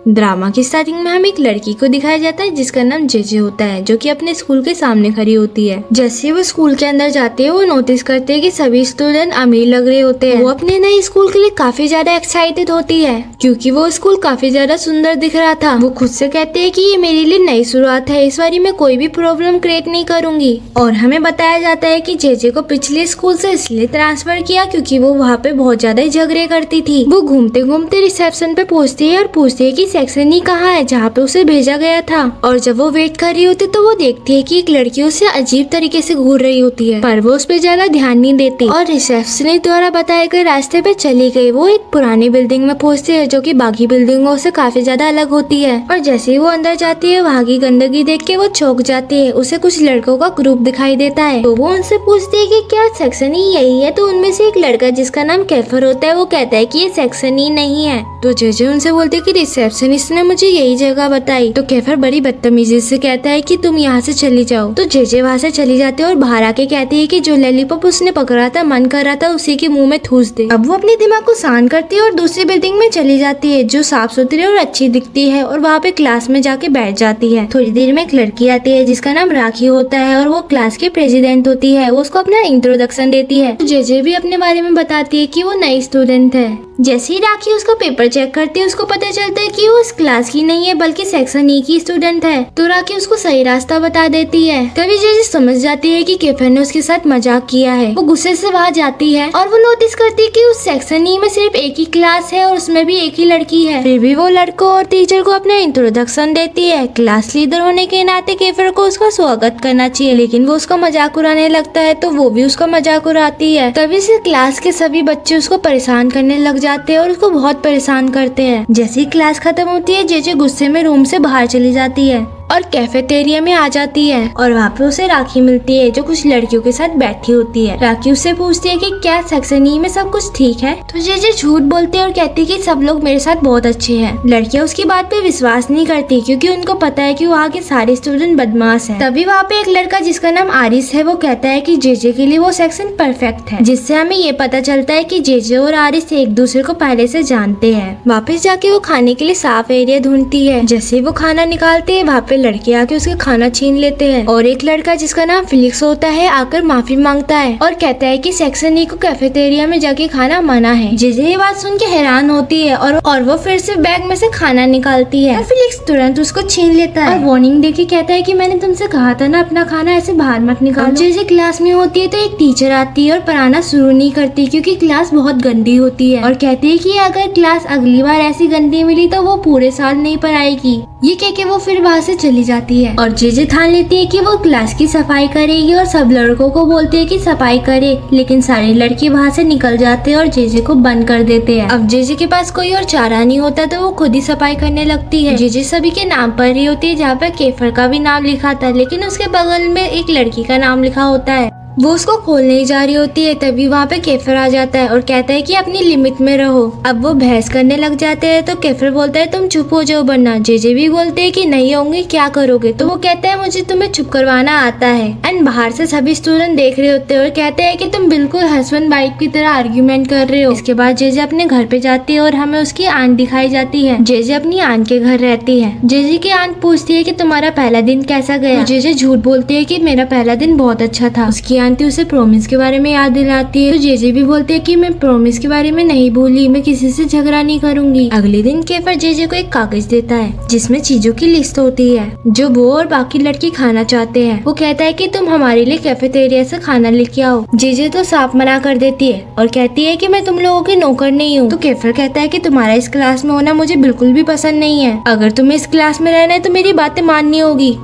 Drama की starting में हमें एक लड़की को दिखाया जाता है जिसका नाम जेजे होता है, जो कि अपने स्कूल के सामने खड़ी होती है। जैसे वो स्कूल के अंदर जाती है वो नोटिस करते हैं कि सभी स्टूडेंट अमीर लग रहे होते हैं। वो अपने नए स्कूल के लिए काफी ज्यादा एक्साइटेड होती है क्योंकि वो स्कूल काफी ज्यादा सुंदर दिख रहा था। वो खुद से कहते हैं कि ये मेरे लिए नई शुरुआत है, इस बारी मैं कोई भी प्रॉब्लम क्रिएट नहीं करूंगी। और हमें बताया जाता है कि जेजे को पिछले स्कूल से इसलिए ट्रांसफर किया क्योंकि वो वहाँ पे बहुत ज्यादा झगड़े करती थी। वो घूमते घूमते रिसेप्शन पे पहुंचती है और पूछती है कि सेक्शन ही कहाँ है जहाँ पे उसे भेजा गया था। और जब वो वेट कर रही होती तो वो देखती है कि एक लड़की उससे अजीब तरीके से घूर रही होती है, पर वो उस पर ज्यादा ध्यान नहीं देती और रिसेप्शनिस्ट द्वारा बताए गए रास्ते पे चली गई। वो एक पुरानी बिल्डिंग में पहुंचती है जो कि बाकी बिल्डिंगों से काफी ज्यादा अलग होती है। और जैसे ही वो अंदर जाती है वहाँ की गंदगी देख के वो चौंक जाती है। उसे कुछ लड़कों का ग्रुप दिखाई देता है तो वो उनसे पूछती है कि क्या सेक्शन ही यही है। तो उनमें से एक लड़का जिसका नाम कैफर होता है वो कहता है कि ये सेक्शन ही नहीं है। तो जेजे उनसे बोलते है कि रिसेप्शनिस्ट ने मुझे यही जगह बताई। तो कैफर बड़ी बदतमीजी से कहता है कि तुम यहाँ से चली जाओ। तो जेजे वहाँ से चली जाती है और बाहर आके कहती है कि जो लॉलीपॉप उसने पकड़ा था मन कर रहा था उसी के मुंह में ठूस दे। अब वो अपने दिमाग को शांत करती है और दूसरी बिल्डिंग में चली जाती है जो साफ सुथरी और अच्छी दिखती है और वहाँ पे क्लास में जाके बैठ जाती है। थोड़ी देर में एक लड़की आती है जिसका नाम राखी होता है और वो क्लास की प्रेसिडेंट होती है। वो उसको अपना इंट्रोडक्शन देती है। जेजे भी अपने बारे में बताती है कि वो नई स्टूडेंट है। जैसे ही राखी उसका पेपर चेक करती है उसको पता चलता है कि वो उस क्लास की नहीं है बल्कि सेक्शन ई की स्टूडेंट है। तो राखी उसको सही रास्ता बता देती है। तभी जेजे समझ जाती है कि कैफर ने उसके साथ मजाक किया है। वो गुस्से से वहाँ जाती है और वो नोटिस करती है कि उस सेक्शन ई में सिर्फ एक ही क्लास है और उसमें भी एक ही लड़की है। फिर भी वो लड़कों और टीचर को अपना इंट्रोडक्शन देती है। क्लास लीडर होने के नाते कैफर को उसका स्वागत करना चाहिए, लेकिन वो उसका मजाक उड़ाने लगता है तो वो भी उसका मजाक उड़ाती है। तभी से क्लास के सभी बच्चे उसको परेशान करने लग जाते हैं और उसको बहुत परेशान करते हैं। जैसे ही क्लास खत्म होती है जेजे गुस्से में रूम से बाहर चली जाती है और कैफेटेरिया में आ जाती है और वहाँ पे उसे राखी मिलती है जो कुछ लड़कियों के साथ बैठी होती है। राखी उससे पूछती है कि क्या सेक्शन ई में सब कुछ ठीक है। तो जेजे झूठ बोलती है और कहती है कि सब लोग मेरे साथ बहुत अच्छे हैं। लड़कियां उसकी बात पे विश्वास नहीं करती क्योंकि उनको पता है कि वहाँ के सारे स्टूडेंट बदमाश है। तभी वहाँ पे एक लड़का जिसका नाम आरिस है वो कहता है कि जेजे के लिए वो सेक्शन परफेक्ट है, जिससे हमें ये पता चलता है कि जेजे और आरिस एक दूसरे को पहले से जानते हैं। वापस जाके वो खाने के लिए साफ एरिया ढूंढती है। जैसे वो खाना निकालते है वहाँ पे लड़के आके उसके खाना छीन लेते हैं और एक लड़का जिसका नाम फिलिक्स होता है आकर माफी मांगता है और कहता है कि सेक्शन ई को कैफेटेरिया में जाके खाना मना है। जेजे ये बात सुन के हैरान होती है और वो फिर से बैग में से खाना निकालती है। फिलिक्स तुरंत उसको छीन लेता है और वार्निंग देके कहता है कि मैंने तुमसे कहा था ना अपना खाना ऐसे बाहर मत निकालो। जेजे क्लास में होती है तो एक टीचर आती है और पढ़ाना शुरू नहीं करती क्योंकि क्लास बहुत गंदी होती है और कहती है कि अगर क्लास अगली बार ऐसी गंदी मिली तो वो पूरे साल नहीं पढ़ाएगी। ये कह के वो फिर वहाँ से चली जाती है और जेजे ठान लेती है कि वो क्लास की सफाई करेगी और सब लड़कों को बोलती है कि सफाई करे, लेकिन सारे लड़के वहाँ से निकल जाते हैं और जेजे को बंद कर देते हैं। अब जेजे के पास कोई और चारा नहीं होता तो वो खुद ही सफाई करने लगती है। जेजे सभी के नाम पढ़ रही होती है जहाँ पर कैफर का भी नाम लिखा था, लेकिन उसके बगल में एक लड़की का नाम लिखा होता है। वो उसको खोलने जा रही होती है तभी वहाँ पे कैफर आ जाता है और कहता है कि अपनी लिमिट में रहो। अब वो बहस करने लग जाते हैं तो कैफर बोलता है तुम चुप हो जाओ वरना। जेजे भी बोलते हैं कि नहीं होंगे क्या करोगे। तो वो कहता है मुझे तुम्हें चुप करवाना आता है। एंड बाहर से सभी स्टूडेंट देख रहे होते हैं और कहते हैं कि तुम बिल्कुल हस्बैंड वाइफ की तरह आर्ग्यूमेंट कर रहे हो। इसके बाद जेजे अपने घर पे जाती है और हमें उसकी आंट दिखाई जाती है। जेजे अपनी आंट के घर रहती है। जेजे की आंट पूछती है कि तुम्हारा पहला दिन कैसा गया। जेजे झूठ बोलती है कि मेरा पहला दिन बहुत अच्छा था। उसकी आंटी उसे प्रॉमिस के बारे में याद दिलाती है तो जेजे भी बोलते हैं कि मैं प्रॉमिस के बारे में नहीं भूली, मैं किसी से झगड़ा नहीं करूंगी। अगले दिन कैफर जेजे को एक कागज देता है जिसमें चीजों की लिस्ट होती है जो वो और बाकी लड़के खाना चाहते हैं। वो कहता है कि तुम हमारे लिए कैफेटेरिया से खाना लेके आओ। जेजे तो साफ मना कर देती है और कहती है कि मैं तुम लोगों की नौकर नहीं हूँ। तो कैफर कहता है कि तुम्हारा इस क्लास में होना मुझे बिल्कुल भी पसंद नहीं है। अगर तुम्हें इस क्लास में रहना है तो मेरी बातें माननी होगी।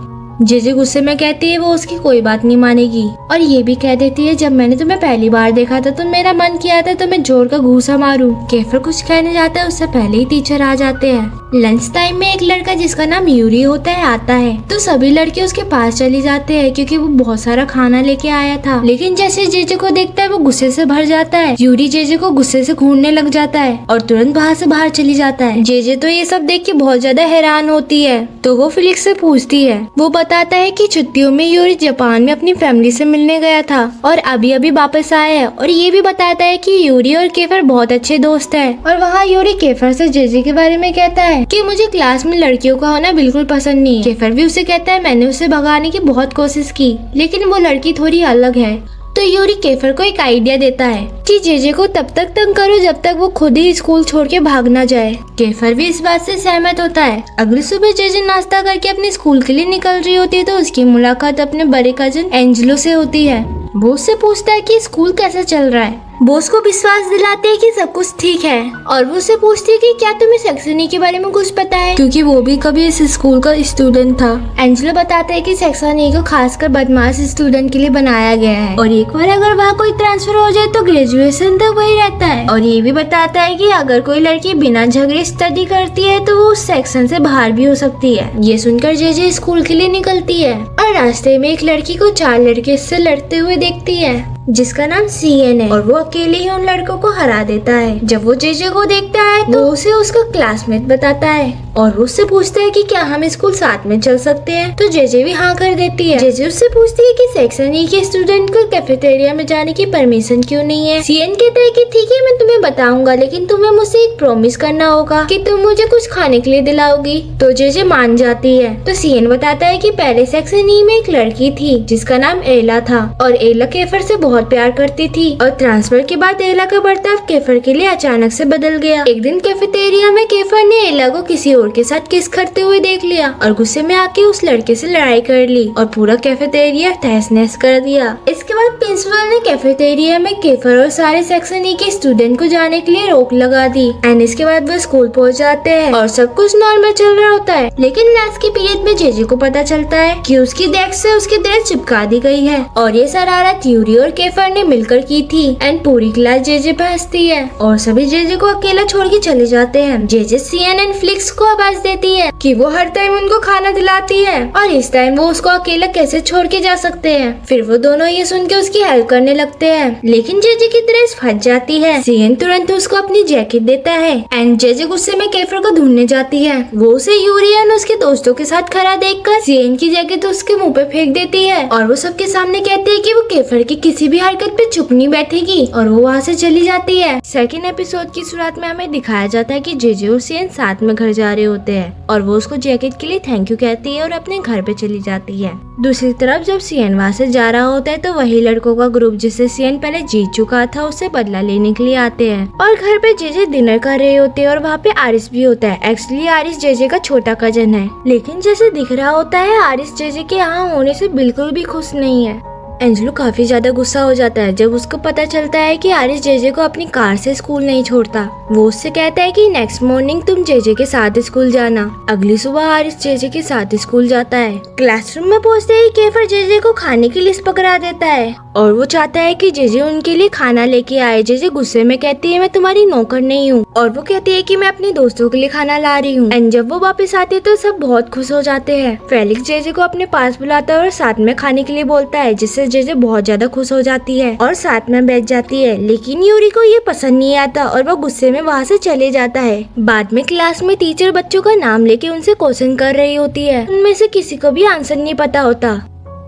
जेजे गुस्से में कहती है वो उसकी कोई बात नहीं मानेगी और ये भी कह देती है जब मैंने तुम्हें पहली बार देखा था तो मेरा मन किया था तो मैं जोर का घूसा मारूं। कैफर कुछ कहने जाता है उससे पहले ही टीचर आ जाते हैं। लंच टाइम में एक लड़का जिसका नाम यूरी होता है आता है तो सभी लड़के उसके पास चले जाते हैं क्योंकि वो बहुत सारा खाना लेके आया था। लेकिन जैसे जेजे को देखता है वो गुस्से से भर जाता है। यूरी जेजे को गुस्से से घूरने लग जाता है और तुरंत वहाँ से बाहर चली जाता है। जेजे तो ये सब देख के बहुत ज्यादा हैरान होती है तो वो फिलिक्स से पूछती है। वो बताता है कि छुट्टियों में यूरी जापान में अपनी फैमिली से मिलने गया था और अभी अभी वापस आया है। और ये भी बताता है कि यूरी और केफर बहुत अच्छे दोस्त हैं। और वहाँ यूरी केफर से जेजे के बारे में कहता है कि मुझे क्लास में लड़कियों का होना बिल्कुल पसंद नहीं है। केफर भी उसे कहता है मैंने उसे भगाने की बहुत कोशिश की, लेकिन वो लड़की थोड़ी अलग है। तो यूरी केफर को एक आइडिया देता है कि जेजे को तब तक तंग करो जब तक वो खुद ही स्कूल छोड़ के भाग ना जाए। केफर भी इस बात से सहमत होता है। अगली सुबह जेजे नाश्ता करके अपने स्कूल के लिए निकल रही होती है तो उसकी मुलाकात अपने बड़े कजन एंजेलो से होती है। वो उससे पूछता है कि स्कूल कैसा चल रहा है। वो उसको विश्वास दिलाते हैं कि सब कुछ ठीक है और वो उससे पूछती है कि क्या तुम्हें सेक्शन ई के बारे में कुछ पता है, क्योंकि वो भी कभी इस स्कूल का स्टूडेंट था। एंजेलो बताता है कि सेक्शन ई को खासकर बदमाश स्टूडेंट के लिए बनाया गया है और एक बार अगर वहाँ कोई ट्रांसफर हो जाए तो ग्रेजुएशन तक वही रहता है। और ये भी बताता है कि अगर कोई लड़की बिना झगड़े स्टडी करती है तो वो उस सेक्शन से बाहर भी हो सकती है। ये सुनकर जेजे स्कूल के लिए निकलती है और रास्ते में एक लड़की को 4 लड़के इससे लड़ते हुए देखती है जिसका नाम सीएन है और वो अकेले ही उन लड़कों को हरा देता है। जब वो जेजे को देखता है तो उसे उसका क्लासमेट बताता है और वो उससे पूछता है कि क्या हम स्कूल साथ में चल सकते हैं। तो जेजे भी हाँ कर देती है। जेजे उससे पूछती है कि सेक्शन ई के स्टूडेंट को कैफेटेरिया में जाने की परमिशन क्यों नहीं है। सीएन कहता है कि ठीक है मैं तुम्हें बताऊंगा, लेकिन तुम्हें मुझसे एक प्रॉमिस करना होगा कि तुम मुझे कुछ खाने के लिए दिलाओगी। तो जेजे मान जाती है। तो सीएन बताता है कि पहले सेक्शन ई में एक लड़की थी जिसका नाम एला था और एला केफर से बहुत प्यार करती थी और ट्रांसफर के बाद एला का बर्ताव केफर के लिए अचानक से बदल गया। एक दिन कैफेटेरिया में केफर ने एला को किसी और के साथ किस करते हुए देख लिया और गुस्से में आके उस लड़के से लड़ाई कर ली और पूरा कैफेटेरिया तहस नहस कर दिया। इसके बाद प्रिंसिपल ने कैफेटेरिया में केफर और सारे सेक्शन ई के स्टूडेंट को जाने के लिए रोक लगा दी एंड इसके बाद वो स्कूल पहुंच जाते हैं और सब कुछ नॉर्मल चल रहा होता है। लेकिन लंच के पीरियड में जेजे को पता चलता है कि उसकी डेस्क से उसकी ड्रेस चिपका दी गई है और ये शरारत यूरी और केफर ने मिलकर की थी एंड पूरी क्लास जेजे पे हंसती है और सभी जेजे को अकेला छोड़ के चले जाते हैं। जेजे सीएन एंड फ्लिक्स को आवाज देती है कि वो हर टाइम उनको खाना दिलाती है और इस टाइम वो उसको अकेला कैसे छोड़ के जा सकते हैं। फिर वो दोनों ये सुन के उसकी हेल्प करने लगते हैं, लेकिन जेजे की ड्रेस फट जाती है। सीएन तुरंत उसको अपनी जैकेट देता है एंड जेजे गुस्से में केफर को ढूंढने जाती है। वो उसे यूरी और उसके दोस्तों के साथ खड़ा देखकर सीएन की जैकेट उसके मुँह पे फेंक देती है और वो सबके सामने कहते है कि वो केफर की किसी भी हरकत पे चुप नहीं बैठेगी और वो वहाँ से चली जाती है। सेकंड एपिसोड की शुरुआत में हमें दिखाया जाता है कि जेजे और सीएन साथ में घर जा रहे होते हैं और वो उसको जैकेट के लिए थैंक यू कहती है और अपने घर पे चली जाती है। दूसरी तरफ जब सीएन वहाँ से जा रहा होता है तो वही लड़कों का ग्रुप जिससे सीएन पहले जीत चुका था उससे बदला लेने के लिए आते हैं और घर पे जेजे डिनर कर रहे होते हैं और वहाँ पे आरिस भी होता है। एक्चुअली आरिस जेजे का छोटा कजन है, लेकिन जैसे दिख रहा होता है आरिस जेजे के यहाँ होने से बिल्कुल भी खुश नहीं है। एंजेलो काफी ज्यादा गुस्सा हो जाता है जब उसको पता चलता है कि आरिस जेजे को अपनी कार से स्कूल नहीं छोड़ता। वो उससे कहता है कि नेक्स्ट मॉर्निंग तुम जेजे के साथ स्कूल जाना। अगली सुबह आरिस जेजे के साथ स्कूल जाता है। क्लासरूम में पहुंचते ही केफर जेजे को खाने की लिस्ट पकड़ा देता है और वो चाहता है कि जेजे उनके लिए खाना लेके आए। जेजे गुस्से में कहती है मैं तुम्हारी नौकर नहीं हूँ और वो कहती है कि मैं अपने दोस्तों के लिए खाना ला रही हूँ। एंड जब वो वापस आती है तो सब बहुत खुश हो जाते हैं। फेलिक्स जेजे को अपने पास बुलाता है और साथ में खाने के लिए बोलता है जिससे जेजे बहुत ज्यादा खुश हो जाती है और साथ में बैठ जाती है। लेकिन यूरी को ये पसंद नहीं आता और वो गुस्से में वहाँ से चले जाता है। बाद में क्लास में टीचर बच्चों का नाम लेके उनसे क्वेश्चन कर रही होती है, उनमें से किसी को भी आंसर नहीं पता होता।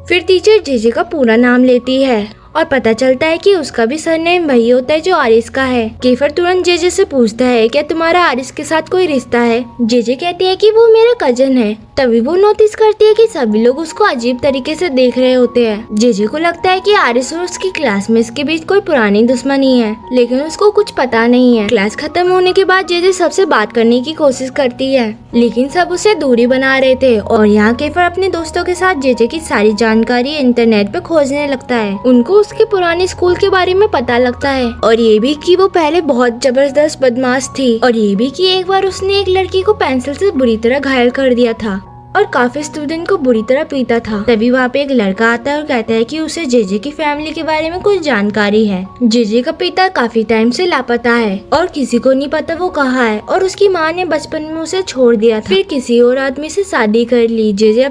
फिर टीचर जेजे का पूरा नाम लेती है और पता चलता है कि उसका भी सरनेम वही होता है जो आरिस का है। केफर तुरंत जेजे से पूछता है क्या तुम्हारा आरिस के साथ कोई रिश्ता है। जेजे कहती है कि वो मेरा कजन है। तभी वो नोटिस करती है कि सभी लोग उसको अजीब तरीके से देख रहे होते हैं। जेजे को लगता है कि आरिस और उसकी क्लासमेट्स के बीच कोई पुरानी दुश्मनी है, लेकिन उसको कुछ पता नहीं है। क्लास खत्म होने के बाद जेजे सबसे बात करने की कोशिश करती है, लेकिन सब उसे दूरी बना रहे थे और यहाँ केफर अपने दोस्तों के साथ जेजे की सारी जानकारी इंटरनेट पे खोजने लगता है। उनको उसके पुराने स्कूल के बारे में पता लगता है और ये भी कि वो पहले बहुत जबरदस्त बदमाश थी और ये भी कि एक बार उसने एक लड़की को पेंसिल से बुरी तरह घायल कर दिया था और काफी स्टूडेंट को बुरी तरह पीटा था। तभी वहाँ पे एक लड़का आता है और कहता है कि उसे जेजे की फैमिली के बारे में कुछ जानकारी है। जेजे का पिता काफी टाइम से लापता है और किसी को नहीं पता वो कहाँ है और उसकी माँ ने बचपन में उसे छोड़ दिया था। फिर किसी और आदमी से शादी कर ली। जेजे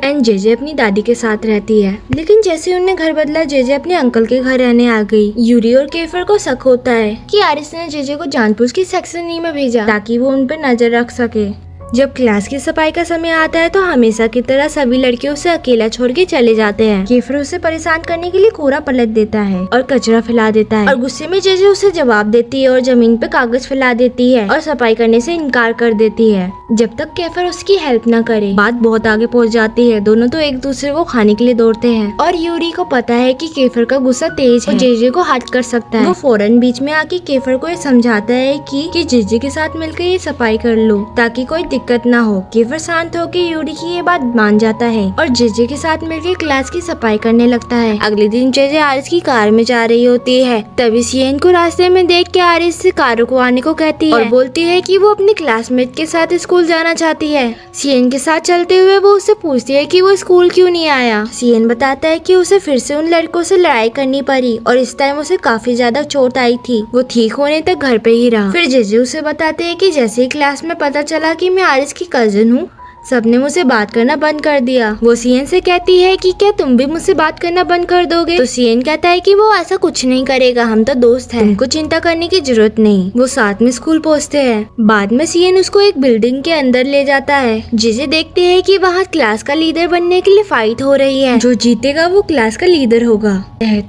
अपनी दादी के साथ रहती है, लेकिन जैसे उन्हें घर बदला जेजे अपने अंकल के घर रहने आ गई। यूरी और केफर को शक होता है कि आरिस ने जेजे को जानबूझ के सेक्शन ई में भेजा ताकि वो उन पर नजर रख सके। जब क्लास की सफाई का समय आता है तो हमेशा की तरह सभी लड़के उसे अकेला छोड़ के चले जाते हैं। केफर उसे परेशान करने के लिए कूड़ा पलट देता है और कचरा फैला देता है और गुस्से में जेजे उसे जवाब देती है और जमीन पे कागज फैला देती है और सफाई करने से इनकार कर देती है। जब तक केफर उसकी हेल्प न करे बात बहुत आगे पहुंच जाती है। दोनों तो एक दूसरे को खाने के लिए दौड़ते हैं और यूरी को पता है कि केफर का गुस्सा तेज है और जेजे को हर्ट कर सकता है। वो फौरन बीच में आके केफर को ये समझाता है कि जेजे के साथ मिलकर ये सफाई कर लो ताकि कोई दिक्कत ना हो। केफर शांत होकर यूरी की ये बात मान जाता है और जेजे के साथ मिलकर क्लास की सफाई करने लगता है। अगले दिन जेजे आरिस की कार में जा रही होती है, तभी सियन को रास्ते में देख के आरिस से कार रुकवाने को कहती है और बोलती है कि वो अपने क्लासमेट के साथ स्कूल जाना चाहती है। सियन के साथ चलते हुए वो उससे पूछती है कि वो स्कूल क्यों नहीं आया। सियन बताता है कि उसे फिर से उन लड़कों से लड़ाई करनी पड़ी और इस टाइम उसे काफी ज्यादा चोट आई थी। वो ठीक होने तक घर पे ही रहा। फिर जेजे उसे बताते हैं कि जैसे ही क्लास में पता चला कि मैं आरिस की कजिन हूँ, सबने मुझसे बात करना बंद कर दिया। वो सियन से कहती है कि क्या तुम भी मुझसे बात करना बंद कर दोगे? तो सियन कहता है कि वो ऐसा कुछ नहीं करेगा, हम तो दोस्त हैं, तुमको चिंता करने की जरूरत नहीं। वो साथ में स्कूल पहुंचते हैं। बाद में सियन उसको एक बिल्डिंग के अंदर ले जाता है। जिसे देखते है कि वहाँ क्लास का लीडर बनने के लिए फाइट हो रही है। जो जीतेगा वो क्लास का लीडर होगा।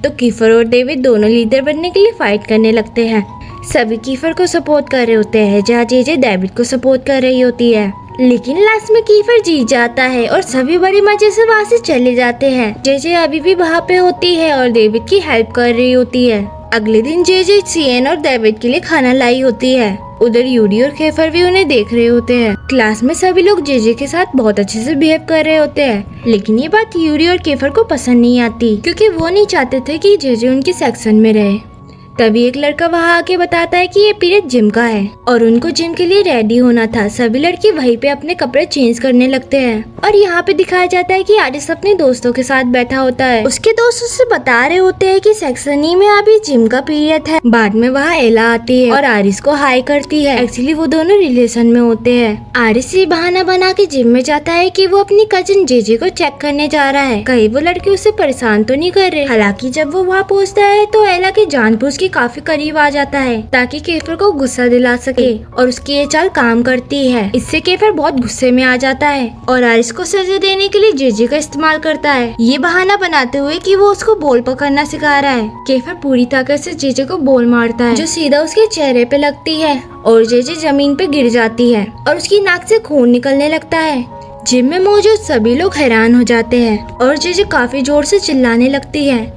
तो कीफर और डेविड दोनों लीडर बनने के लिए फाइट करने लगते हैं। सभी कीफर को सपोर्ट कर रहे होते हैं जहाँ जेजे डेविड को सपोर्ट कर रही होती है। लेकिन लास्ट में कीफर जीत जाता है और सभी बड़े मजे से वहाँ से चले जाते हैं। जेजे अभी भी वहाँ पे होती है और डेविड की हेल्प कर रही होती है। अगले दिन जेजे सियन और डेविड के लिए खाना लाई होती है। उधर यूरी और केफर भी उन्हें देख रहे होते हैं। क्लास में सभी लोग जेजे के साथ बहुत अच्छे से बिहेव कर रहे होते हैं, लेकिन ये बात यूरी और केफर को पसंद नहीं आती क्योंकि वो नहीं चाहते थे कि जेजे उनके सेक्शन में रहे। तभी एक लड़का वहाँ आके बताता है कि ये पीरियड जिम का है और उनको जिम के लिए रेडी होना था। सभी लड़के वहीं पे अपने कपड़े चेंज करने लगते हैं और यहाँ पे दिखाया जाता है कि आरिस अपने दोस्तों के साथ बैठा होता है। उसके दोस्त उससे बता रहे होते हैं कि सेक्शन ई में अभी जिम का पीरियड है। बाद में वहाँ एला आती है और आरिस को हाई करती है। एक्चुअली वो दोनों रिलेशन में होते हैं। आरिस ये बहाना बना के जिम में जाता है कि वो अपनी कजिन जेजे को चेक करने जा रहा है, कहीं वो लड़के उसे परेशान तो नहीं कर रहे। हालांकि जब वो वहाँ पहुँचता है तो एला के जानबूझ काफी करीब आ जाता है ताकि केफर को गुस्सा दिला सके और उसकी ये चाल काम करती है। इससे केफर बहुत गुस्से में आ जाता है और आरिस को सजा देने के लिए जेजे का इस्तेमाल करता है, ये बहाना बनाते हुए कि वो उसको बॉल पकड़ना सिखा रहा है। केफर पूरी ताकत से जेजे को बॉल मारता है जो सीधा उसके चेहरे पे लगती है और जेजे जमीन पे गिर जाती है और उसकी नाक से खून निकलने लगता है। जिम में मौजूद सभी लोग हैरान हो जाते हैं और जेजे काफी जोर से चिल्लाने लगती है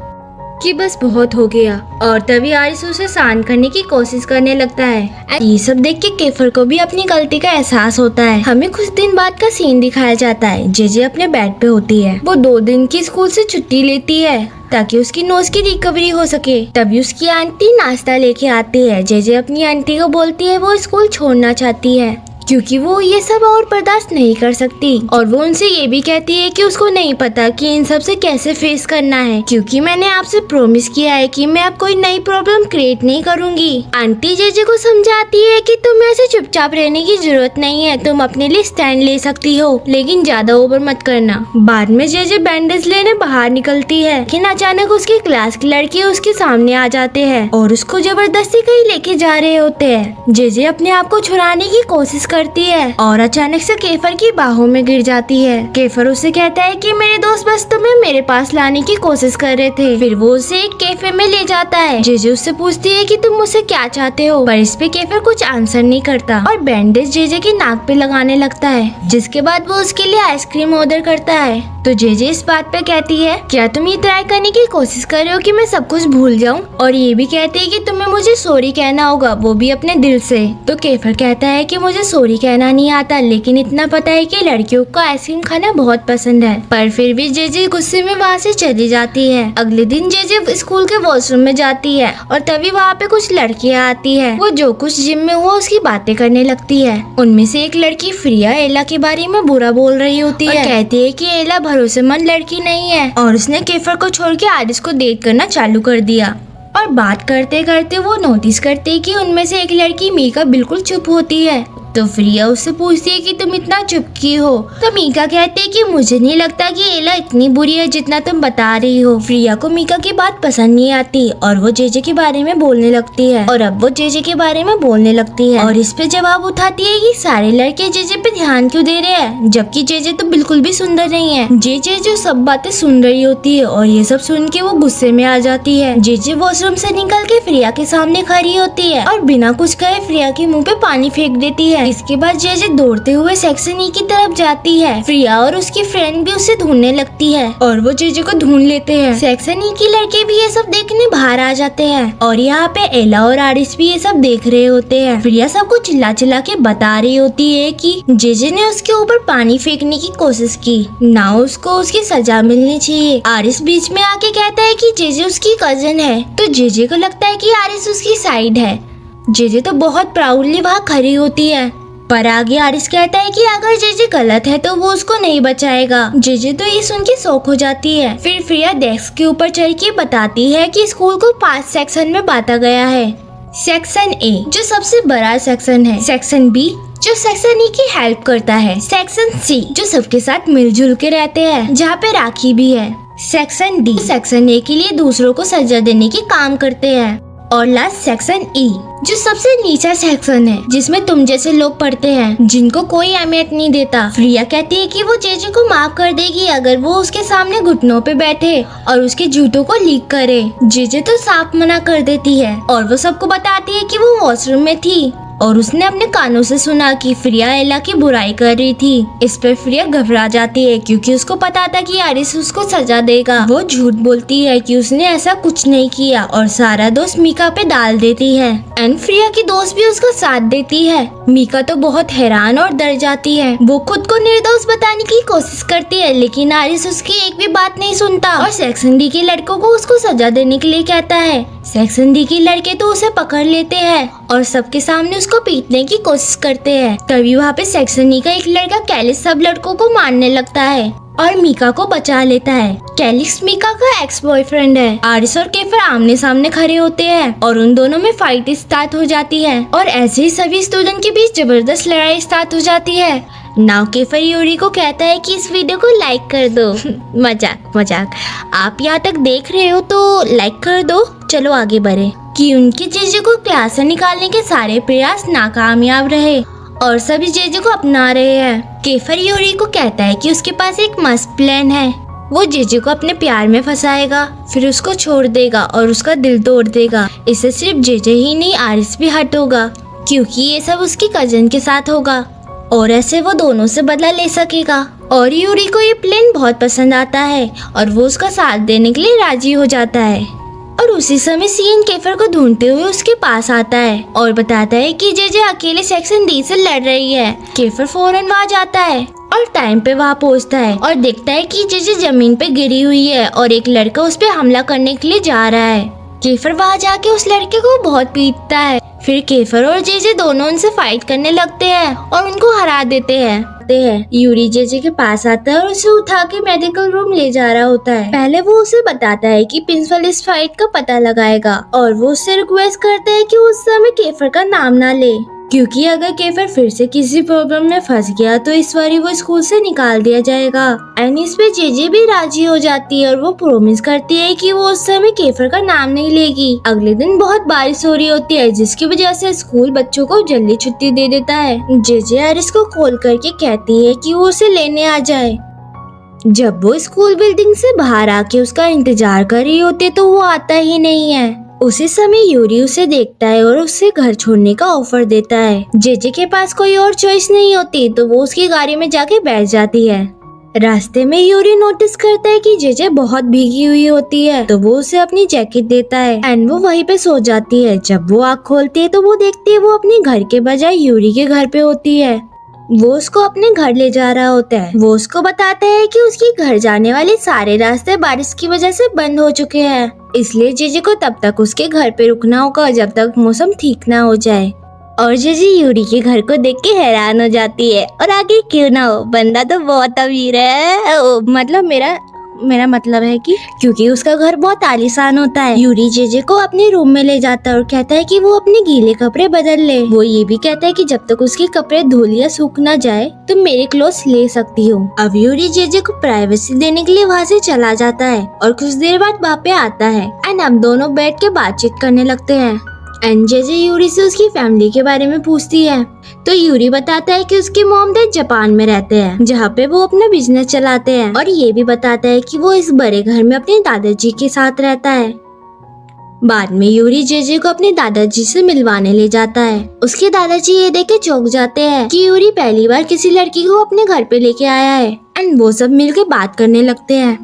कि बस बहुत हो गया और तभी आरिस उसे शांत करने की कोशिश करने लगता है। ये सब देख के केफर को भी अपनी गलती का एहसास होता है। हमें कुछ दिन बाद का सीन दिखाया जाता है। जेजे अपने बेड पे होती है। वो 2 दिन की स्कूल से छुट्टी लेती है ताकि उसकी नोज की रिकवरी हो सके। तभी उसकी आंटी नाश्ता लेके आती है। जेजे अपनी आंटी को बोलती है वो स्कूल छोड़ना चाहती है क्योंकि वो ये सब और बर्दाश्त नहीं कर सकती और वो उनसे ये भी कहती है कि उसको नहीं पता कि इन सब से कैसे फेस करना है क्योंकि मैंने आपसे प्रॉमिस किया है कि मैं अब कोई नई प्रॉब्लम क्रिएट नहीं करूंगी। आंटी जेजे को समझाती है कि तुम्हें ऐसे चुपचाप रहने की जरूरत नहीं है, तुम अपने लिए स्टैंड ले सकती हो लेकिन ज्यादा ओवर मत करना। बाद में जेजे बैंडेज लेने बाहर निकलती है लेकिन अचानक उसकी क्लास की लड़के उसके सामने आ जाते हैं और उसको जबरदस्ती कहीं लेके जा रहे होते हैं। जेजे अपने आप को छुड़ाने की कोशिश करती है और अचानक से केफर की बाहों में गिर जाती है। केफर उसे कहता है कि मेरे दोस्त बस तुम्हें मेरे पास लाने की कोशिश कर रहे थे। फिर वो उसे एक कैफे में ले जाता है। जेजे उससे पूछती है कि तुम मुझसे क्या चाहते हो, पर इस पे केफर कुछ आंसर नहीं करता और बैंडेज जेजे की नाक पे लगाने लगता है, जिसके बाद वो उसके लिए आइसक्रीम ऑर्डर करता है। तो जेजे इस बात पे कहती है क्या तुम ये ट्राई करने की कोशिश कर रहे हो कि मैं सब कुछ भूल जाऊं, और ये भी कहती है कि तुम्हें मुझे सॉरी कहना होगा, वो भी अपने दिल से। तो केफर कहता है कि मुझे सॉरी कहना नहीं आता लेकिन इतना पता है कि लड़कियों को आइसक्रीम खाना बहुत पसंद है। पर फिर भी जेजे गुस्से में वहाँ से चली जाती है। अगले दिन जेजे स्कूल के वॉशरूम में जाती है और तभी वहाँ पे कुछ लड़कियाँ आती है। वो जो कुछ जिम में हुआ उसकी बातें करने लगती है। उनमें से एक लड़की फ्रिया एला के बारे में बुरा बोल रही होती है, कहती है कि एला भरोसेमंद लड़की नहीं है और उसने केफर को छोड़ के आरिस को डेट करना चालू कर दिया। और बात करते करते वो नोटिस करते कि उनमें से एक लड़की मीका बिल्कुल चुप होती है। तो प्रिया उससे पूछती है कि तुम इतना चुप क्यों हो। तो मीका कहते है कि मुझे नहीं लगता कि एला इतनी बुरी है जितना तुम बता रही हो। प्रिया को मीका की बात पसंद नहीं आती और वो जेजे के बारे में बोलने लगती है और अब वो जेजे के बारे में बोलने लगती है और इस पे जवाब उठाती है कि सारे लड़के जेजे पे ध्यान क्यों दे रहे हैं, जबकि जेजे तो बिल्कुल भी सुंदर नहीं है। जेजे जो सब बातें सुन रही होती है और ये सब सुन के वो गुस्से में आ जाती है। जेजे वॉशरूम से निकल के प्रिया के सामने खड़ी होती है और बिना कुछ कहे प्रिया के मुंह पे पानी फेंक देती है। इसके बाद जेजे दौड़ते हुए सेक्शन ई की तरफ जाती है। प्रिया और उसकी फ्रेंड भी उसे ढूंढने लगती है और वो जेजे को ढूंढ लेते हैं। सेक्शन ई के लड़के भी ये सब देखने बाहर आ जाते हैं और यहाँ पे एला और आरिस भी ये सब देख रहे होते हैं। प्रिया सबको चिल्ला चिल्ला के बता रही होती है कि जेजे ने उसके ऊपर पानी फेंकने की कोशिश की, ना उसको उसकी सजा मिलनी चाहिए। आरिस बीच में आके कहता है कि जेजे उसकी कजन है, तो जेजे को लगता है कि आरिस उसकी साइड है। जेजे तो बहुत प्राउडली वहाँ खड़ी होती है, पर आगे आरिस कहता है कि अगर जेजे गलत है तो वो उसको नहीं बचाएगा। जेजे तो ये सुन के शौक हो जाती है। फिर प्रिया डेस्क के ऊपर चढ़ के बताती है कि स्कूल को 5 सेक्शन में बांटा गया है। सेक्शन ए जो सबसे बड़ा सेक्शन है, सेक्शन बी जो सेक्शन ई की हेल्प करता है, सेक्शन सी जो सबके साथ मिलजुल के रहते हैं जहाँ पे राखी भी है, सेक्शन डी सेक्शन ए के लिए दूसरों को सजा देने की काम करते हैं, और लास्ट सेक्शन ई जो सबसे नीचा सेक्शन है जिसमें तुम जैसे लोग पढ़ते हैं जिनको कोई अहमियत नहीं देता। प्रिया कहती है कि वो जेजे को माफ कर देगी अगर वो उसके सामने घुटनों पे बैठे और उसके जूतों को लीक करे। जेजे तो साफ मना कर देती है और वो सबको बताती है कि वो वॉशरूम में थी और उसने अपने कानों से सुना कि प्रिया एला की बुराई कर रही थी। इस पर प्रिया घबरा जाती है क्योंकि उसको पता था कि आरिस उसको सजा देगा। वो झूठ बोलती है कि उसने ऐसा कुछ नहीं किया और सारा दोष मीका पे डाल देती है एंड प्रिया की दोस्त भी उसका साथ देती है। मीका तो बहुत हैरान और डर जाती है। वो खुद को निर्दोष बताने की कोशिश करती है लेकिन आरिस उसकी एक भी बात नहीं सुनता और सेक्शन डी के लड़कों को उसको सजा देने के लिए कहता है। सेक्शन डी के लड़के तो उसे पकड़ लेते हैं और सबके सामने उसको पीटने की कोशिश करते हैं। तभी वहाँ पे सेक्शन ई का एक लड़का कैलिस सब लड़कों को मारने लगता है और मीका को बचा लेता है। कैलिस मीका का एक्स बॉयफ्रेंड है। आरिस और केफर आमने सामने खड़े होते हैं और उन दोनों में फाइट स्टार्ट हो जाती है और ऐसे ही सभी स्टूडेंट के बीच जबरदस्त लड़ाई स्टार्ट हो जाती है। नाउ केफर यूरी को कहता है कि इस वीडियो को लाइक कर दो। मजाक, आप यहाँ तक देख रहे हो तो लाइक कर दो। चलो आगे बढ़े। कि उनके जेजे को क्लास से निकालने के सारे प्रयास नाकामयाब रहे और सभी जेजे को अपना रहे हैं। केफर यूरी को कहता है कि उसके पास एक मस्त प्लान है। वो जेजे को अपने प्यार में फंसाएगा, फिर उसको छोड़ देगा और उसका दिल तोड़ देगा। इससे सिर्फ जेजे ही नहीं आरिस भी हट होगा क्योंकि ये सब उसकी कजन के साथ होगा और ऐसे वो दोनों से बदला ले सकेगा। और यूरी को ये प्लान बहुत पसंद आता है और वो उसका साथ देने के लिए राजी हो जाता है। और उसी समय सीन केफर को ढूंढते हुए उसके पास आता है और बताता है कि जेजे अकेले सेक्शन डी से लड़ रही है। केफर फौरन वहाँ जाता है और टाइम पे वहाँ पहुँचता है और देखता है कि जेजे जमीन पे गिरी हुई है और एक लड़का उस पे हमला करने के लिए जा रहा है। केफर वहाँ जाके उस लड़के को बहुत पीटता है। फिर केफर और जेजे दोनों उनसे फाइट करने लगते हैं और उनको हरा देते हैं। यूरी जेजे के पास आता है और उसे उठा के मेडिकल रूम ले जा रहा होता है। पहले वो उसे बताता है कि प्रिंसिपल इस फाइट का पता लगाएगा और वो उससे रिक्वेस्ट करता है कि उस समय केफर का नाम ना ले क्योंकि अगर केफर फिर से किसी प्रॉब्लम में फंस गया तो इस बारी वो स्कूल से निकाल दिया जाएगा। एंड इस पे जेजे भी राजी हो जाती है और वो प्रॉमिस करती है कि वो उस समय केफर का नाम नहीं लेगी। अगले दिन बहुत बारिश हो रही होती है जिसकी वजह से स्कूल बच्चों को जल्दी छुट्टी दे देता है। जेजे आरिस को कॉल करके कहती है कि वो उसे लेने आ जाए। जब वो स्कूल बिल्डिंग से बाहर आके उसका इंतजार कर रही होती तो वो आता ही नहीं है। उसी समय यूरी उसे देखता है और उससे घर छोड़ने का ऑफर देता है। जेजे के पास कोई और चॉइस नहीं होती तो वो उसकी गाड़ी में जाके बैठ जाती है। रास्ते में यूरी नोटिस करता है कि जेजे बहुत भीगी हुई होती है तो वो उसे अपनी जैकेट देता है एंड वो वहीं पे सो जाती है। जब वो आँख खोलती है तो वो देखती है वो अपने घर के बजाय यूरी के घर पे होती है। वो उसको अपने घर ले जा रहा होता है। वो उसको बताता है कि उसके घर जाने वाले सारे रास्ते बारिश की वजह से बंद हो चुके हैं, इसलिए जेजे को तब तक उसके घर पे रुकना होगा जब तक मौसम ठीक ना हो जाए। और जेजे यूरी के घर को देख के हैरान हो जाती है और आगे क्यों ना हो, बंदा तो बहुत अमीर है। मतलब मेरा मतलब है कि क्योंकि उसका घर बहुत आलीशान होता है। यूरी जेजे को अपने रूम में ले जाता है और कहता है कि वो अपने गीले कपड़े बदल ले। वो ये भी कहता है कि जब तक उसके कपड़े धुल या सूख ना जाए तुम मेरे क्लोथ्स ले सकती हो। अब यूरी जेजे को प्राइवेसी देने के लिए वहाँ से चला जाता है और कुछ देर बाद वहाँ पे आता है एंड अब दोनों बैठ के बातचीत करने लगते हैं। एंड जेजे यूरी से उसकी फैमिली के बारे में पूछती है तो यूरी बताता है कि उसके मॉम डैड जापान में रहते हैं जहाँ पे वो अपना बिजनेस चलाते हैं, और ये भी बताता है कि वो इस बड़े घर में अपने दादाजी के साथ रहता है। बाद में यूरी जेजे को अपने दादाजी से मिलवाने ले जाता है। उसके दादाजी ये देख के चौंक जाते हैं कि यूरी पहली बार किसी लड़की को अपने घर पे लेके आया है एंड वो सब मिलके बात करने लगते हैं।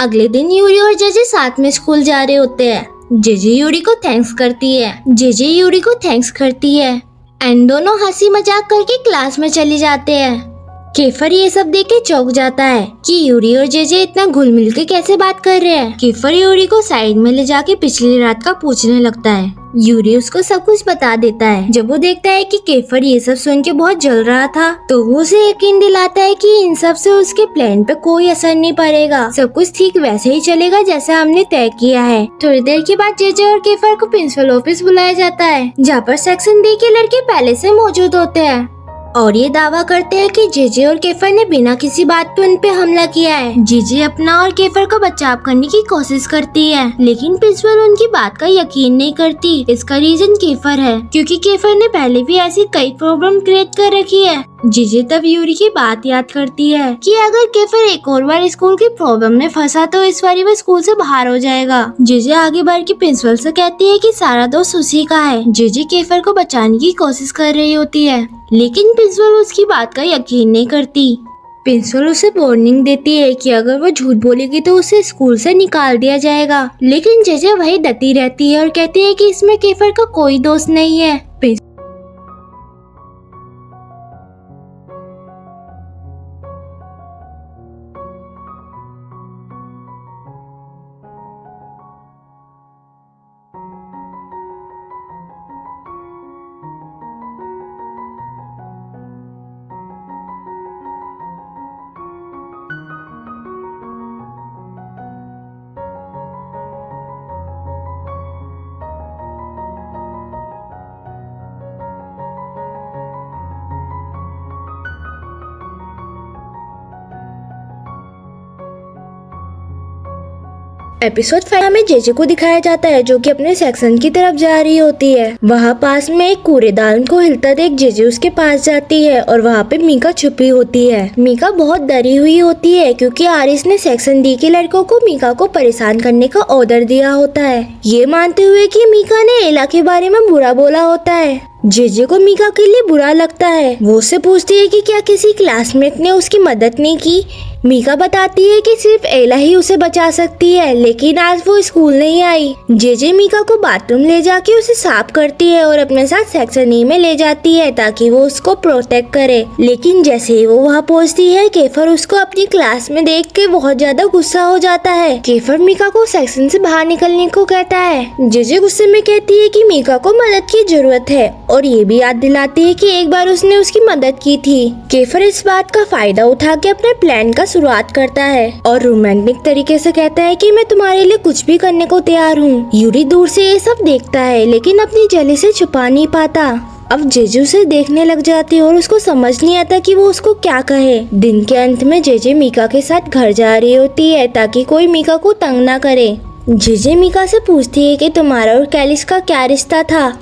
अगले दिन यूरी और जेजे साथ में स्कूल जा रहे होते हैं। जेजे यूरी को थैंक्स करती है, जेजे यूरी को थैंक्स करती है एंड दोनों हंसी मजाक करके क्लास में चले जाते हैं। केफर ये सब देख के चौंक जाता है कि यूरी और जेजे इतना घुल मिल के कैसे बात कर रहे हैं। केफर यूरी को साइड में ले जाके पिछली रात का पूछने लगता है। यूरी उसको सब कुछ बता देता है। जब वो देखता है कि केफर ये सब सुन के बहुत जल रहा था तो वो उसे यकीन दिलाता है कि इन सब से उसके प्लान पे कोई असर नहीं पड़ेगा, सब कुछ ठीक वैसे ही चलेगा जैसा हमने तय किया है। थोड़ी देर के बाद जेजे और केफर को प्रिंसिपल ऑफिस बुलाया जाता है जहाँ पर सेक्शन डी के लड़के पहले से मौजूद होते हैं और ये दावा करते हैं कि जेजे और केफर ने बिना किसी बात पे उन पे हमला किया है। जेजे अपना और केफर का बचाव करने की कोशिश करती है लेकिन प्रिंसिपल उनकी बात का यकीन नहीं करती। इसका रीजन केफर है क्योंकि केफर ने पहले भी ऐसी कई प्रॉब्लम क्रिएट कर रखी है। जेजे तब यूरी की बात याद करती है कि अगर केफर एक और बार स्कूल की प्रॉब्लम में फंसा तो इस बार वो स्कूल से बाहर हो जाएगा। जेजे आगे बढ़ के प्रिंसिपल से कहती है कि सारा दोष उसी का है। जेजे केफर को बचाने की कोशिश कर रही होती है लेकिन प्रिंसिपल उसकी बात का यकीन नहीं करती। प्रिंसिपल उसे वार्निंग देती है कि अगर वो झूठ बोलेगी तो उसे स्कूल से निकाल दिया जाएगा, लेकिन जेजे वही डटी रहती है और कहती है कि इसमें केफर का कोई दोष नहीं है। एपिसोड 5 में जेजे को दिखाया जाता है जो कि अपने सेक्शन की तरफ जा रही होती है। वहाँ पास में एक कूड़ेदान को हिलता देख जेजे उसके पास जाती है और वहाँ पे मीका छुपी होती है। मीका बहुत डरी हुई होती है क्योंकि आरिस ने सेक्शन डी के लड़कों को मीका को परेशान करने का ऑर्डर दिया होता है, ये मानते हुए कि मीका ने एला के बारे में बुरा बोला होता है। जेजे को मीका के लिए बुरा लगता है। वो उससे पूछती है कि क्या किसी क्लासमेट ने उसकी मदद नहीं की। मीका बताती है कि सिर्फ एला ही उसे बचा सकती है, लेकिन आज वो स्कूल नहीं आई। जेजे मीका को बाथरूम ले जाके उसे साफ करती है और अपने साथ सेक्शन ई में ले जाती है ताकि वो उसको प्रोटेक्ट करे। लेकिन जैसे ही वो वहाँ पहुँचती है केफर उसको अपनी क्लास में देख के बहुत ज्यादा गुस्सा हो जाता है। केफर मीका को सेक्शन से बाहर निकलने को कहता है। जेजे गुस्से में कहती है कि मीका को मदद की जरूरत है और ये भी याद दिलाती है कि एक बार उसने उसकी मदद की थी। केफर इस बात का फायदा उठा के अपने प्लान का शुरुआत करता है और रोमांटिक तरीके से कहता है कि मैं तुम्हारे लिए कुछ भी करने को तैयार हूँ। यूरी दूर से ये सब देखता है लेकिन अपनी जली से छुपा नहीं पाता। अब जेजे उसे देखने लग जाती है और उसको समझ नहीं आता कि वो उसको क्या कहे। दिन के अंत में जेजे मीका के साथ घर जा रही होती है ताकि कोई मीका को तंग ना करे। जेजे मीका से पूछती है कि तुम्हारा और कैलिस का क्या रिश्ता था।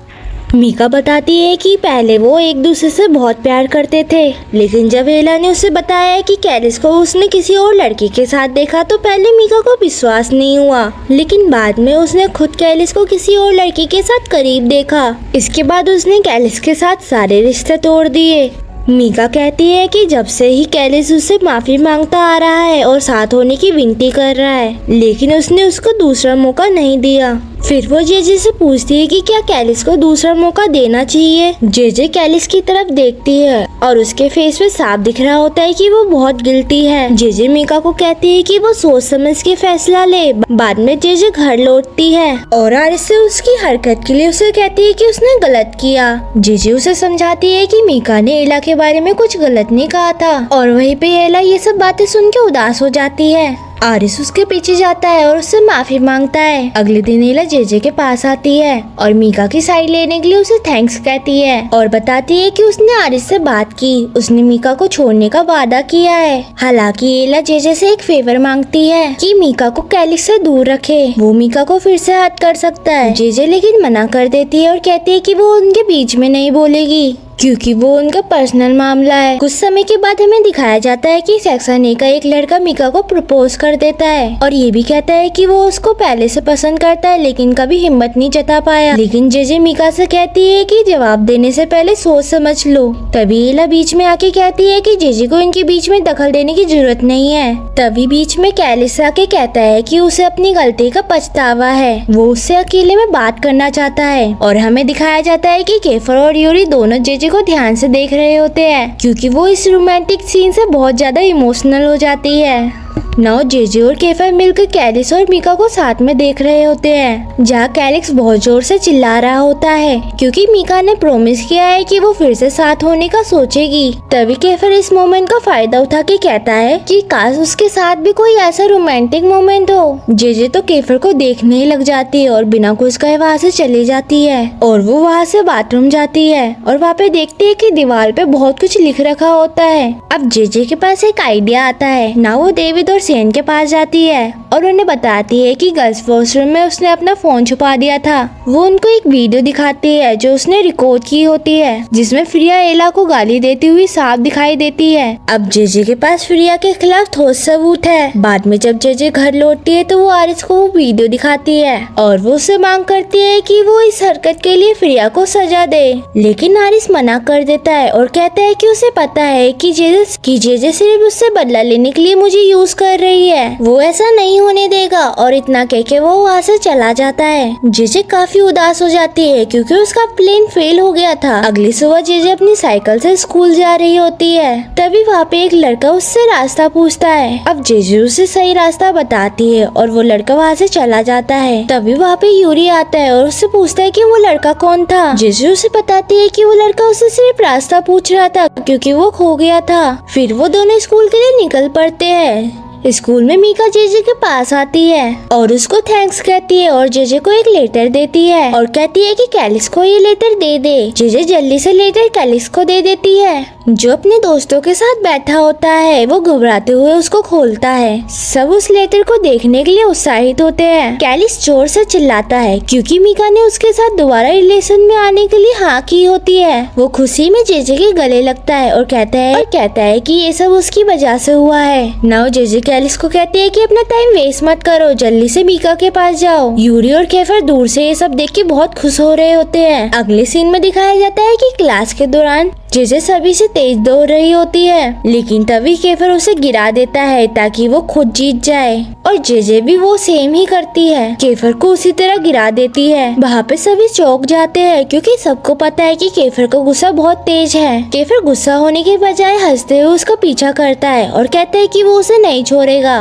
मीका बताती है कि पहले वो एक दूसरे से बहुत प्यार करते थे, लेकिन जब एला ने उसे बताया कि कैलिस को उसने किसी और लड़की के साथ देखा तो पहले मीका को विश्वास नहीं हुआ, लेकिन बाद में उसने खुद कैलिस को किसी और लड़की के साथ करीब देखा। इसके बाद उसने कैलिस के साथ सारे रिश्ते तोड़ दिए। मीका कहती है कि जब से ही कैलिस उससे माफी मांगता आ रहा है और साथ होने की विनती कर रहा है, लेकिन उसने उसको दूसरा मौका नहीं दिया। फिर वो जेजे से पूछती है कि क्या कैलिस को दूसरा मौका देना चाहिए। जेजे कैलिस की तरफ देखती है और उसके फेस पे साफ दिख रहा होता है कि वो बहुत गिल्टी है। जेजे मीका को कहती है कि वो सोच समझ के फैसला ले। बाद में जेजे घर लौटती है और आरिस से उसकी हरकत के लिए उसे कहती है कि उसने गलत किया। जेजे उसे समझाती है कि मीका ने एला के बारे में कुछ गलत नहीं कहा था और वहीं पे एला ये सब बातें सुन के उदास हो जाती है। आरिस उसके पीछे जाता है और उससे माफी मांगता है। अगले दिन एला जेजे के पास आती है और मीका की साइड लेने के लिए उसे थैंक्स कहती है और बताती है कि उसने आरिस से बात की, उसने मीका को छोड़ने का वादा किया है। हालांकि एला जेजे से एक फेवर मांगती है कि मीका को कैलिस से दूर रखे, वो मीका को फिर से हर्ट कर सकता है। जेजे लेकिन मना कर देती है और कहती है कि वो उनके बीच में नहीं बोलेगी क्योंकि वो उनका पर्सनल मामला है। कुछ समय के बाद हमें दिखाया जाता है कि सेक्शन ए का एक लड़का मीका को प्रपोज कर देता है और ये भी कहता है कि वो उसको पहले से पसंद करता है लेकिन कभी हिम्मत नहीं जता पाया। लेकिन जेजे मीका से कहती है कि जवाब देने से पहले सोच समझ लो। तभी एला बीच में आके कहती है कि जेजे को इनके बीच में दखल देने की जरूरत नहीं है। तभी बीच में कैलिस आके कहता है कि उसे अपनी गलती का पछतावा है, वो उससे अकेले में बात करना चाहता है। और हमें दिखाया जाता है कि केफर और यूरी दोनों जेजे को ध्यान से देख रहे होते हैं क्योंकि वो इस रोमांटिक सीन से बहुत ज्यादा इमोशनल हो जाती है। नाउ जेजे और केफर मिलकर कैलिस और मीका को साथ में देख रहे होते हैं जहाँ कैलिस बहुत जोर से चिल्ला रहा होता है क्योंकि मीका ने प्रॉमिस किया है कि वो फिर से साथ होने का सोचेगी। तभी केफर इस मोमेंट का फायदा उठा के कहता है कि काश उसके साथ भी कोई ऐसा रोमांटिक मोमेंट हो। जेजे तो केफर को देखने ही लग जाती है और बिना कुछ कहे वहाँ से चली जाती है और वो वहाँ से बाथरूम जाती है और वहाँ पे देखती है कि दीवार पे बहुत कुछ लिख रखा होता है। अब जेजे के पास एक आइडिया आता है। ना वो डेविड और सेन के पास जाती है और उन्हें बताती है कि गर्ल्स वॉशरूम में उसने अपना फोन छुपा दिया था। वो उनको एक वीडियो दिखाती है जो उसने रिकॉर्ड की होती है जिसमें फ्रिया एला को गाली देती हुई साफ दिखाई देती है। अब जेजे के पास फ्रिया के खिलाफ ठोस सबूत है। बाद में जब जेजे घर लौटती है तो वो आरिस को वो वीडियो दिखाती है और वो उससे मांग करती है कि वो इस हरकत के लिए फ्रिया को सजा दे, लेकिन आरिस मना कर देता है और कहता है कि उसे पता है कि जेजे सिर्फ उससे बदला लेने के लिए मुझे यूज कर रही है, वो ऐसा नहीं होने देगा। और इतना कह के वो वहाँ से चला जाता है। जेजे काफी उदास हो जाती है क्योंकि उसका प्लेन फेल हो गया था। अगली सुबह जेजे अपनी साइकिल से स्कूल जा रही होती है। तभी वहाँ पे एक लड़का उससे रास्ता पूछता है। अब जेजे उसे सही रास्ता बताती है और वो लड़का वहाँ से चला जाता है। तभी वहाँ पे यूरी आता है और उससे पूछता है कि वो लड़का कौन था। जेजे उसे बताती है कि वो लड़का उससे सिर्फ रास्ता पूछ रहा था क्योंकि वो खो गया था। फिर वो दोनों स्कूल के लिए निकल पड़ते हैं। स्कूल में मीका जेजे के पास आती है और उसको थैंक्स कहती है और जेजे को एक लेटर देती है और कहती है कि कैलिस को ये लेटर दे दे। जेजे जल्दी से लेटर कैलिस को दे देती है जो अपने दोस्तों के साथ बैठा होता है। वो घबराते हुए उसको खोलता है। सब उस लेटर को देखने के लिए उत्साहित होते हैं। कैलिस जोर से चिल्लाता है क्योंकि मीका ने उसके साथ दोबारा रिलेशन में आने के लिए हाँ की होती है। वो खुशी में जेजे के गले लगता है और कहता है कि ये सब उसकी वजह से हुआ है। नाउ जेजे कैलिस को कहती है कि अपना टाइम वेस्ट मत करो, जल्दी से मीका के पास जाओ। यूरी और केफर दूर से ये सब देख के बहुत खुश हो रहे होते हैं। अगले सीन में दिखाया जाता है कि क्लास के दौरान जेजे सभी से तेज दौड़ रही होती है लेकिन तभी केफर उसे गिरा देता है ताकि वो खुद जीत जाए और जेजे भी वो सेम ही करती है, केफर को उसी तरह गिरा देती है। वहाँ पे सभी चौंक जाते हैं क्योंकि सबको पता है कि केफर का गुस्सा बहुत तेज है। केफर गुस्सा होने के बजाय हंसते हुए उसका पीछा करता है और कहता है कि वो उसे नहीं छोड़ेगा।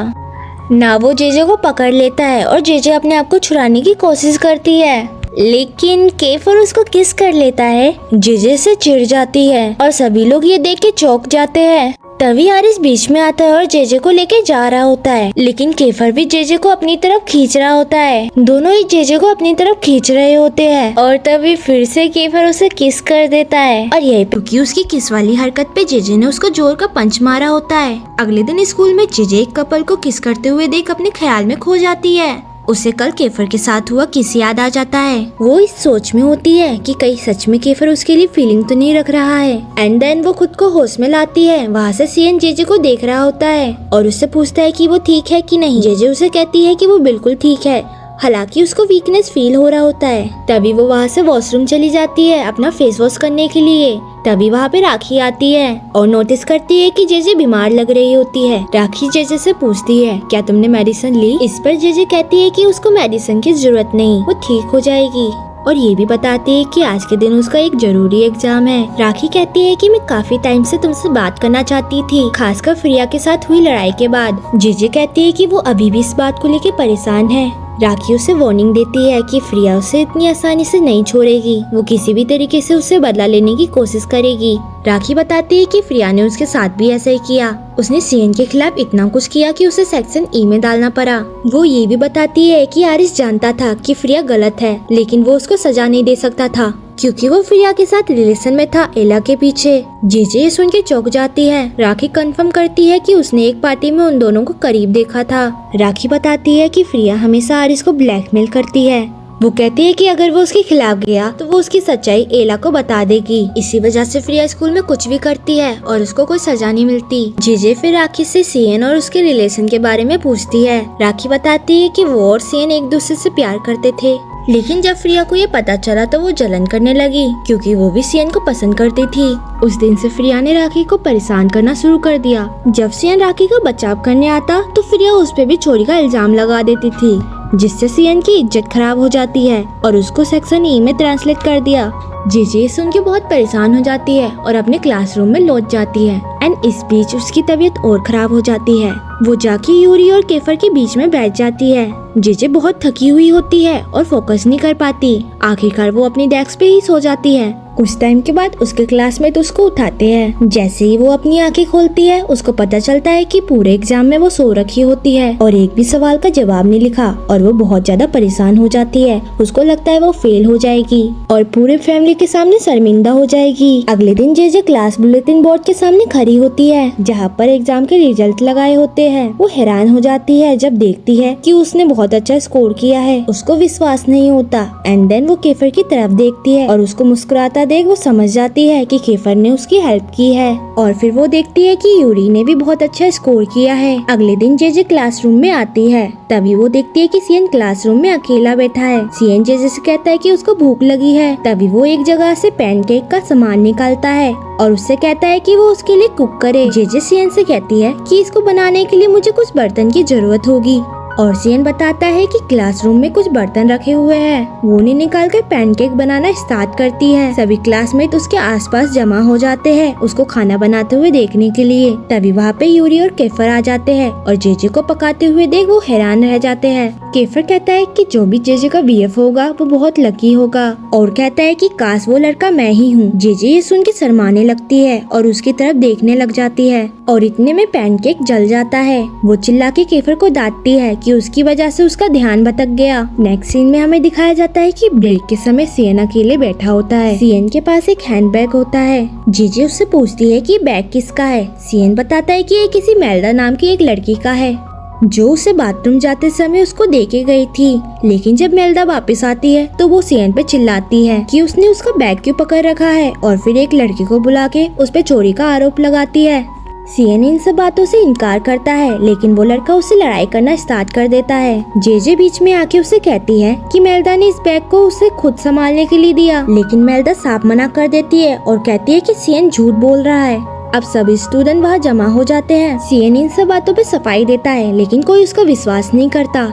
ना वो जेजे को पकड़ लेता है और जेजे अपने आप को छुड़ाने की कोशिश करती है लेकिन केफर उसको किस कर लेता है। जेजे से चिढ़ जाती है और सभी लोग ये देख के चौंक जाते हैं। तभी आरिस बीच में आता है और जेजे को लेके जा रहा होता है लेकिन केफर भी जेजे को अपनी तरफ खींच रहा होता है। दोनों ही जेजे को अपनी तरफ खींच रहे होते हैं और तभी फिर से केफर उसे किस कर देता है और यही क्योंकि उसकी किस वाली हरकत पे जेजे ने उसको जोर का पंच मारा होता है। अगले दिन स्कूल में जेजे एक कपल को किस करते हुए देख अपने ख्याल में खो जाती है। उसे कल केफर के साथ हुआ किस याद आ जाता है। वो इस सोच में होती है कि कहीं सच में केफर उसके लिए फीलिंग तो नहीं रख रहा है। एंड देन वो खुद को होश में लाती है। वहाँ से सीएन जेजे को देख रहा होता है और उससे पूछता है कि वो ठीक है कि नहीं। जेजे उसे कहती है कि वो बिल्कुल ठीक है, हालांकि उसको वीकनेस फील हो रहा होता है। तभी वो वहाँ से वॉशरूम चली जाती है अपना फेस वॉश करने के लिए। तभी वहाँ पे राखी आती है और नोटिस करती है कि जेजे बीमार लग रही होती है। राखी जेजे से पूछती है क्या तुमने मेडिसिन ली। इस पर जेजे कहती है कि उसको मेडिसिन की जरूरत नहीं, वो ठीक हो जाएगी और ये भी बताती है कि आज के दिन उसका एक जरूरी एग्जाम है। राखी कहती है कि मैं काफी टाइम से तुमसे बात करना चाहती थी, खासकर फ्रिया के साथ हुई लड़ाई के बाद। जेजे कहती है कि वो अभी भी इस बात को लेके परेशान है राखी उसे वार्निंग देती है कि फ्रिया उसे इतनी आसानी से नहीं छोड़ेगी, वो किसी भी तरीके से उससे बदला लेने की कोशिश करेगी। राखी बताती है कि फ्रिया ने उसके साथ भी ऐसा ही किया। उसने सीएन के खिलाफ इतना कुछ किया कि उसे सेक्शन ई में डालना पड़ा। वो ये भी बताती है कि आरिस जानता था कि फ्रिया गलत है, लेकिन वो उसको सजा नहीं दे सकता था क्योंकि वो फ्रिया के साथ रिलेशन में था एला के पीछे। जेजे ये सुन के चौंक जाती है। राखी कंफर्म करती है कि उसने एक पार्टी में उन दोनों को करीब देखा था। राखी बताती है कि फ्रिया हमेशा आरिस को ब्लैकमेल करती है। वो कहती है कि अगर वो उसके खिलाफ गया तो वो उसकी सच्चाई एला को बता देगी। इसी वजह से फ्रिया स्कूल में कुछ भी करती है और उसको कोई सजा नहीं मिलती। जेजे फिर राखी से सीएन और उसके रिलेशन के बारे में पूछती है। राखी बताती है कि वो और सीएन एक दूसरे से प्यार करते थे, लेकिन जब फ्रिया को ये पता चला तो वो जलन करने लगी क्योंकि वो भी सीएन को पसंद करती थी। उस दिन से फ्रिया ने राखी को परेशान करना शुरू कर दिया। जब सीएन राखी का बचाव करने आता तो फ्रिया उस पे भी चोरी का इल्जाम लगा देती थी, जिससे सीएन की इज्जत खराब हो जाती है और उसको सेक्शन ई में ट्रांसलेट कर दिया। जेजे सुन के बहुत परेशान हो जाती है और अपने क्लासरूम में लौट जाती है। एंड इस बीच उसकी तबीयत और खराब हो जाती है। वो जाके यूरी और केफर के बीच में बैठ जाती है। जेजे बहुत थकी हुई होती है और फोकस नहीं कर पाती। आखिरकार वो अपनी डेस्क पे ही सो जाती है। कुछ टाइम के बाद उसके क्लासमेट उसको उठाते हैं। जैसे ही वो अपनी आंखें खोलती है उसको पता चलता है कि पूरे एग्जाम में वो सो रखी होती है और एक भी सवाल का जवाब नहीं लिखा और वो बहुत ज्यादा परेशान हो जाती है। उसको लगता है वो फेल हो जाएगी और पूरे फैमिली के सामने शर्मिंदा हो जाएगी। अगले दिन जेजे क्लास बुलेटिन बोर्ड के सामने खड़ी होती है जहाँ पर एग्जाम के रिजल्ट लगाए होते हैं। वो हैरान हो जाती है जब देखती है कि उसने बहुत अच्छा स्कोर किया है। उसको विश्वास नहीं होता। एंड देन वो केफर की तरफ देखती है और उसको मुस्कुराता देख वो समझ जाती है कि केफर ने उसकी हेल्प की है। और फिर वो देखती है कि यूरी ने भी बहुत अच्छा स्कोर किया है। अगले दिन जेजे क्लासरूम में आती है। तभी वो देखती है कि सीएन क्लासरूम में अकेला बैठा है। सीएन जेजे से कहता है कि उसको भूख लगी है। तभी वो एक जगह से पैनकेक का सामान निकालता है और उससे कहता है कि वो उसके लिए कुक करे। जेजे सीएन से कहती है कि इसको बनाने के लिए मुझे कुछ बर्तन की जरूरत होगी और सीएन बताता है कि क्लासरूम में कुछ बर्तन रखे हुए हैं। वो उन्हें निकाल कर पैनकेक बनाना स्टार्ट करती है। सभी क्लासमेट उसके आसपास जमा हो जाते हैं उसको खाना बनाते हुए देखने के लिए। तभी वहाँ पे यूरी और केफर आ जाते हैं और जेजे को पकाते हुए देख वो हैरान रह जाते हैं। केफर कहता है कि जो भी जेजे का बीएफ होगा वो बहुत लकी होगा और कहता है कि काश वो लड़का मैं ही हूँ। जेजे ये सुन के शर्माने लगती है और उसकी तरफ देखने लग जाती है और इतने में पैनकेक जल जाता है। वो चिल्ला के केफर को डांटती है कि उसकी वजह से उसका ध्यान भटक गया। नेक्स्ट सीन में हमें दिखाया जाता है कि ब्रेक के समय सीएन अकेले बैठा होता है। सीएन के पास एक हैंडबैग होता है। जेजे उससे पूछती है कि बैग किसका है। सीएन बताता है कि ये किसी मेल्डा नाम की एक लड़की का है जो उसे बाथरूम जाते समय उसको देके गई थी। लेकिन जब मेल्डा वापस आती है तो वो सीएन पे चिल्लाती है कि उसने उसका बैग क्यों पकड़ रखा है और फिर एक लड़की को बुला के उस पे चोरी का आरोप लगाती है। सीएन इन सब बातों से इनकार करता है लेकिन वो लड़का उससे लड़ाई करना स्टार्ट कर देता है। जेजे बीच में आके उसे कहती है कि मेल्डा ने इस बैग को उसे खुद संभालने के लिए दिया, लेकिन मेल्डा साफ मना कर देती है और कहती है कि सीएन झूठ बोल रहा है। अब सभी स्टूडेंट वहाँ जमा हो जाते हैं। सीएन इन सब बातों पे सफाई देता है लेकिन कोई उसका विश्वास नहीं करता,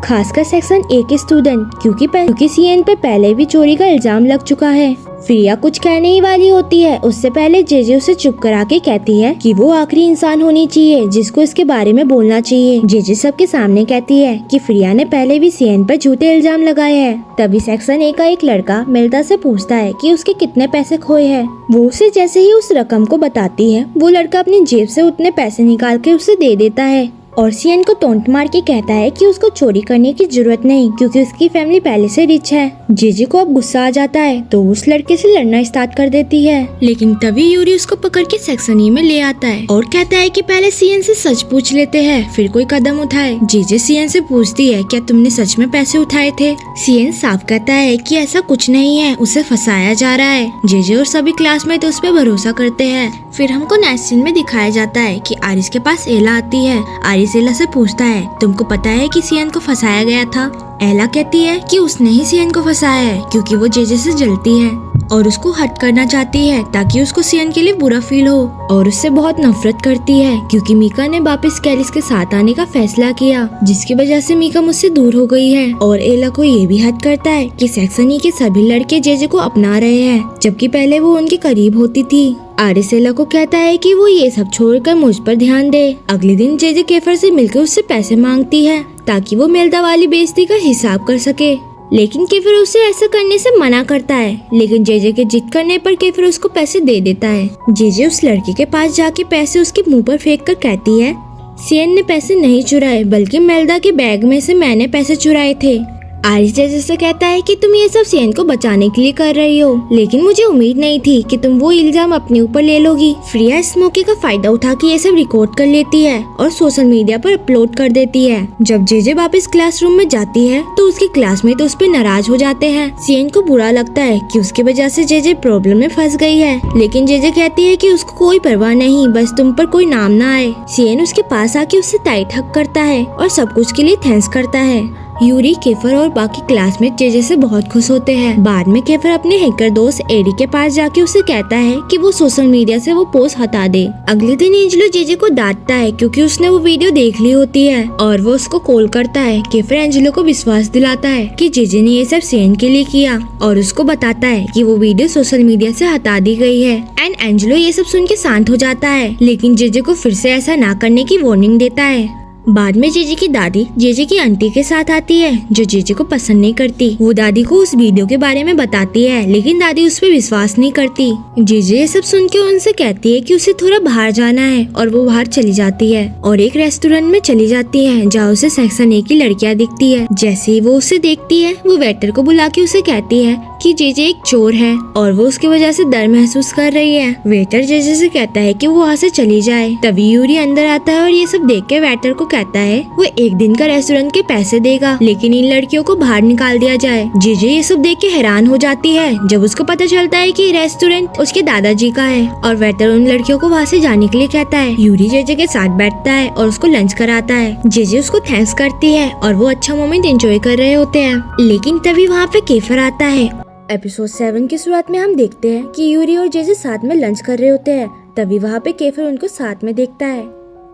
खासकर सेक्शन ए के स्टूडेंट, क्योंकि सीएन पे पहले भी चोरी का इल्जाम लग चुका है। फ्रिया कुछ कहने ही वाली होती है उससे पहले जेजे उसे चुप करा के कहती है कि वो आखिरी इंसान होनी चाहिए जिसको इसके बारे में बोलना चाहिए। जेजे सबके सामने कहती है कि फ्रिया ने पहले भी सीएन पर झूठे इल्जाम लगाए हैं। तभी सेक्शन ए का एक लड़का मेल्डा से पूछता है कि उसके कितने पैसे खोए हैं। वो उसे जैसे ही उस रकम को बताती है वो लड़का अपनी जेब से उतने पैसे निकाल के उसे दे देता है और सीएन को टोंट मार के कहता है कि उसको चोरी करने की जरूरत नहीं क्योंकि उसकी फैमिली पहले से रिच है। जेजे को अब गुस्सा आ जाता है तो उस लड़के से लड़ना स्टार्ट कर देती है। लेकिन तभी यूरी उसको पकड़ के सेक्शन ई में ले आता है और कहता है कि पहले सीएन से सच पूछ लेते हैं फिर कोई कदम उठाए। जेजे सीएन से पूछती है क्या तुमने सच में पैसे उठाए थे। सीएन साफ कहता है कि ऐसा कुछ नहीं है, उसे फंसाया जा रहा है। जेजे और सभी क्लासमेट उस पर भरोसा करते हैं। फिर हमको नेक्स्ट सीन में दिखाया जाता है कि आरिस के पास एला आती है। आरिस एला से पूछता है तुमको पता है कि सीएन को फंसाया गया था। एला कहती है कि उसने ही सीएन को फंसाया है क्योंकि वो जेजे से जलती है। और उसको हट करना चाहती है ताकि उसको सियन के लिए बुरा फील हो, और उससे बहुत नफरत करती है क्योंकि मीका ने वापस कैलिस के साथ आने का फैसला किया, जिसकी वजह से मीका मुझसे दूर हो गई है। और एला को ये भी हद करता है कि सेक्शन ई के सभी लड़के जेजे को अपना रहे हैं, जबकि पहले वो उनके करीब होती थी। आरिस एला को कहता है कि वो ये सब छोड़कर मुझ पर ध्यान दे। अगले दिन जेजे केफर से मिलकर उससे पैसे मांगती है ताकि वो मेल्दा वाली बेइज्जती का हिसाब कर सके, लेकिन केफर उसे ऐसा करने से मना करता है। लेकिन जेजे के जिद करने पर केफर उसको पैसे दे देता है। जेजे उस लड़की के पास जाके पैसे उसके मुंह पर फेंक कर कहती है, सियन ने पैसे नहीं चुराए बल्कि मेल्दा के बैग में से मैंने पैसे चुराए थे। आरिस जेजे से कहता है कि तुम ये सब सियन को बचाने के लिए कर रही हो, लेकिन मुझे उम्मीद नहीं थी कि तुम वो इल्जाम अपने ऊपर ले लोगी। फ्रिया इस मौके का फायदा उठा के ये सब रिकॉर्ड कर लेती है और सोशल मीडिया पर अपलोड कर देती है। जब जेजे वापस क्लासरूम में जाती है तो उसके क्लासमेट उस पर नाराज हो जाते हैं। सियन को बुरा लगता है कि उसकी वजह से जेजे प्रॉब्लम में फंस गई है, लेकिन जेजे कहती है कि उसको कोई परवाह नहीं, बस तुम पर कोई नाम ना आए। सियन उसके पास आके उससे टाइट हक करता है और सब कुछ के लिए थैंक्स करता है। यूरी, केफर और बाकी क्लासमेट जेजे से बहुत खुश होते हैं। बाद में केफर अपने हैकर दोस्त एडी के पास जाके उसे कहता है कि वो सोशल मीडिया से वो पोस्ट हटा दे। अगले दिन एंजेलो जेजे को डांटता है क्योंकि उसने वो वीडियो देख ली होती है और वो उसको कॉल करता है। केफर एंजेलो को विश्वास दिलाता है कि जेजे ने ये सब सियन के लिए किया और उसको बताता है कि वो वीडियो सोशल मीडिया से हटा दी गई है। एंड एंजेलो ये सब सुन के शांत हो जाता है, लेकिन जेजे को फिर से ऐसा ना करने की वार्निंग देता है। बाद में जेजे की दादी जेजे की आंटी के साथ आती है जो जेजे को पसंद नहीं करती। वो दादी को उस वीडियो के बारे में बताती है, लेकिन दादी उस पर विश्वास नहीं करती। जेजे ये सब सुन के उनसे कहती है कि उसे थोड़ा बाहर जाना है और वो बाहर चली जाती है और एक रेस्टोरेंट में चली जाती है जहाँ उसे सेक्शन ए की लड़कियाँ दिखती है। जैसे ही वो उसे देखती है वो वेटर को बुला के उसे कहती है कि जेजे एक चोर है और वो उसकी वजह से डर महसूस कर रही है। वेटर जेजे से कहता है कि वो वहाँ से चली जाए। तभी यूरी अंदर आता है और ये सब देख के वेटर को कहता है वो एक दिन का रेस्टोरेंट के पैसे देगा, लेकिन इन लड़कियों को बाहर निकाल दिया जाए। जेजे ये सब देख के हैरान हो जाती है जब उसको पता चलता है कि रेस्टोरेंट उसके दादाजी का है और वेटर उन लड़कियों को वहाँ से जाने के लिए कहता है। यूरी जेजे के साथ बैठता है और उसको लंच कराता है। जेजे उसको थैंक्स करती है और वो अच्छा मोमेंट एंजॉय कर रहे होते हैं, लेकिन तभी वहाँ पे केफर आता है। एपिसोड 7 की शुरुआत में हम देखते हैं कि यूरी और जेजे साथ में लंच कर रहे होते हैं। तभी वहाँ पे केफर उनको साथ में देखता है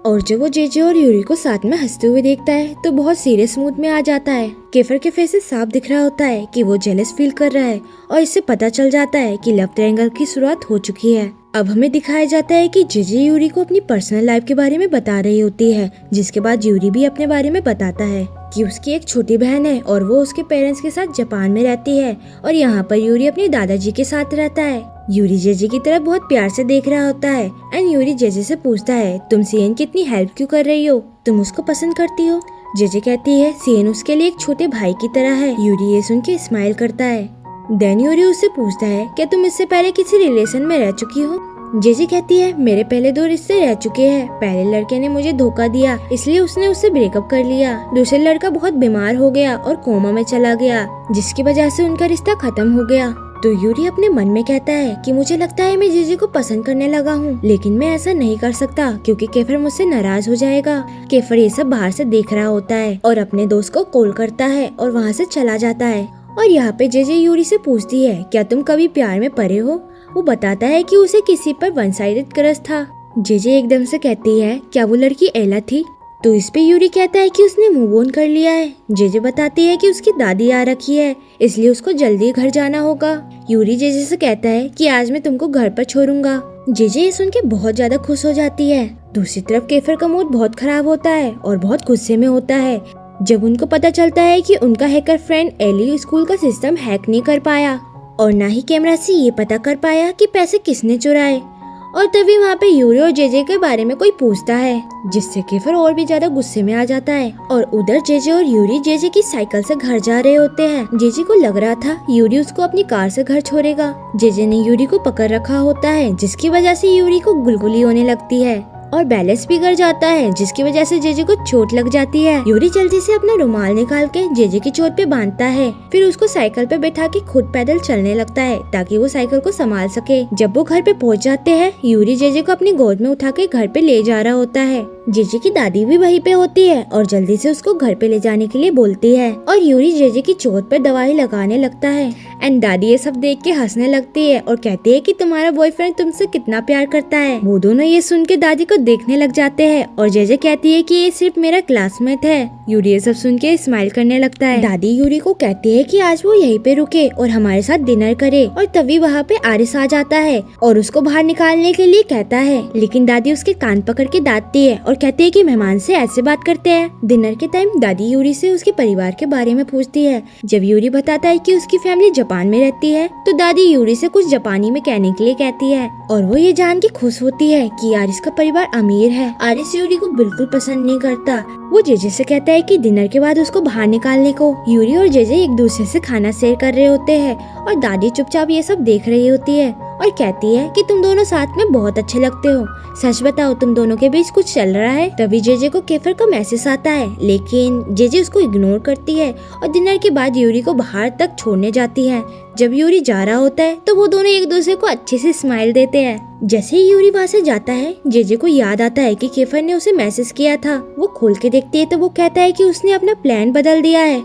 और जब वो जेजे और यूरी को साथ में हंसते हुए देखता है तो बहुत सीरियस मूड में आ जाता है। केफर के फेस से साफ दिख रहा होता है कि वो जेलस फील कर रहा है और इससे पता चल जाता है कि लव ट्रायंगल की शुरुआत हो चुकी है। अब हमें दिखाया जाता है कि जेजे यूरी को अपनी पर्सनल लाइफ के बारे में बता रही होती है, जिसके बाद यूरी भी अपने बारे में बताता है कि उसकी एक छोटी बहन है और वो उसके पेरेंट्स के साथ जापान में रहती है और यहाँ पर यूरी अपने दादाजी के साथ रहता है। यूरी जेजे की तरफ बहुत प्यार से देख रहा होता है एंड यूरी जेजे से पूछता है, तुम सियन की इतनी हेल्प क्यों कर रही हो, तुम उसको पसंद करती हो? जेजे कहती है सियन उसके लिए एक छोटे भाई की तरह है। यूरी ये सुन के स्माइल करता है। देन यूरी उससे पूछता है, क्या तुम इससे पहले किसी रिलेशन में रह चुकी हो? जेजे कहती है, मेरे पहले 2 रिश्ते रह चुके हैं। पहले लड़के ने मुझे धोखा दिया, इसलिए उसने उससे ब्रेकअप कर लिया। दूसरे लड़का बहुत बीमार हो गया और कोमा में चला गया, जिसकी वजह से उनका रिश्ता खत्म हो गया। तो यूरी अपने मन में कहता है कि मुझे लगता है मैं जेजे को पसंद करने लगा हूँ, लेकिन मैं ऐसा नहीं कर सकता क्योंकि केफर मुझसे नाराज हो जाएगा। केफर ये सब बाहर से देख रहा होता है और अपने दोस्त को कॉल करता है और वहाँ से चला जाता है। और यहाँ पे जेजे यूरी से पूछती है, क्या तुम कभी प्यार में पड़े हो? वो बताता है कि उसे किसी पर वन साइडेड क्रश था। जेजे एकदम से कहती है, क्या वो लड़की एला थी? तो इस पे यूरी कहता है कि उसने मूव ऑन कर लिया है। जेजे बताती है कि उसकी दादी आ रखी है, इसलिए उसको जल्दी घर जाना होगा। यूरी जेजे से कहता है कि आज मैं तुमको घर पर छोड़ूंगा। जेजे ये सुन के बहुत ज्यादा खुश हो जाती है। दूसरी तरफ केफर का मूड बहुत खराब होता है और बहुत गुस्से में होता है जब उनको पता चलता है कि उनका हैकर फ्रेंड एली स्कूल का सिस्टम हैक नहीं कर पाया और ना ही कैमरा से ये पता कर पाया कि पैसे किसने चुराए। और तभी वहाँ पे यूरी और जेजे के बारे में कोई पूछता है, जिससे केफर और भी ज्यादा गुस्से में आ जाता है। और उधर जेजे और यूरी जेजे की साइकिल से घर जा रहे होते हैं। जेजे को लग रहा था यूरी उसको अपनी कार से घर छोड़ेगा। जेजे ने यूरी को पकड़ रखा होता है, जिसकी वजह से यूरी को गुलगुली होने लगती है और बैलेंस बिगड़ जाता है, जिसकी वजह से जेजे को चोट लग जाती है। यूरी जल्दी से अपना रुमाल निकाल के जेजे की चोट पे बांधता है, फिर उसको साइकिल पे बैठा के खुद पैदल चलने लगता है ताकि वो साइकिल को संभाल सके। जब वो घर पे पहुंच जाते हैं, यूरी जेजे को अपनी गोद में उठा के घर पे ले जा रहा होता है। जेजे की दादी भी वहीं पे होती है और जल्दी से उसको घर पे ले जाने के लिए बोलती है और यूरी जेजे की चोट पर दवाई लगाने लगता है। एंड दादी ये सब देख के हंसने लगती है और कहती है कि तुम्हारा बॉयफ्रेंड तुमसे कितना प्यार करता है। वो दोनों ये सुन के दादी को देखने लग जाते हैं और जेजे कहती है कि ये सिर्फ मेरा क्लासमेट है। यूरी ये सब सुन के स्माइल करने लगता है। दादी यूरी को कहती है कि आज वो यहीं पे रुके और हमारे साथ डिनर करे और तभी वहाँ पे आरिस आ जाता है और उसको बाहर निकालने के लिए कहता है, लेकिन दादी उसके कान पकड़ के डांटती है और कहती है कि मेहमान से ऐसे बात करते हैं। डिनर के टाइम दादी यूरी से उसके परिवार के बारे में पूछती है। जब यूरी बताता है कि उसकी फैमिली जापान में रहती है तो दादी यूरी से कुछ जापानी में कहने के लिए कहती है और वो ये जान के खुश होती है कि आरिस का परिवार अमीर है। आरिस यूरी को बिल्कुल पसंद नहीं करता। वो जेजे से कहता है कि डिनर के बाद उसको बाहर निकालने को। यूरी और जेजे एक दूसरे से खाना शेयर कर रहे होते हैं और दादी चुपचाप ये सब देख रही होती है और कहती है कि तुम दोनों साथ में बहुत अच्छे लगते हो, सच बताओ तुम दोनों के बीच कुछ चल रहा है। तभी जेजे को केफर का मैसेज आता है, लेकिन जेजे उसको इग्नोर करती है और डिनर के बाद यूरी को बाहर तक छोड़ने जाती है। जब यूरी जा रहा होता है तो वो दोनों एक दूसरे को अच्छे से स्माइल देते हैं। जैसे ही यूरी वहाँ से जाता है जेजे को याद आता है कि केफर ने उसे मैसेज किया था। वो खोल के देखती है तो वो कहता है कि उसने अपना प्लान बदल दिया है।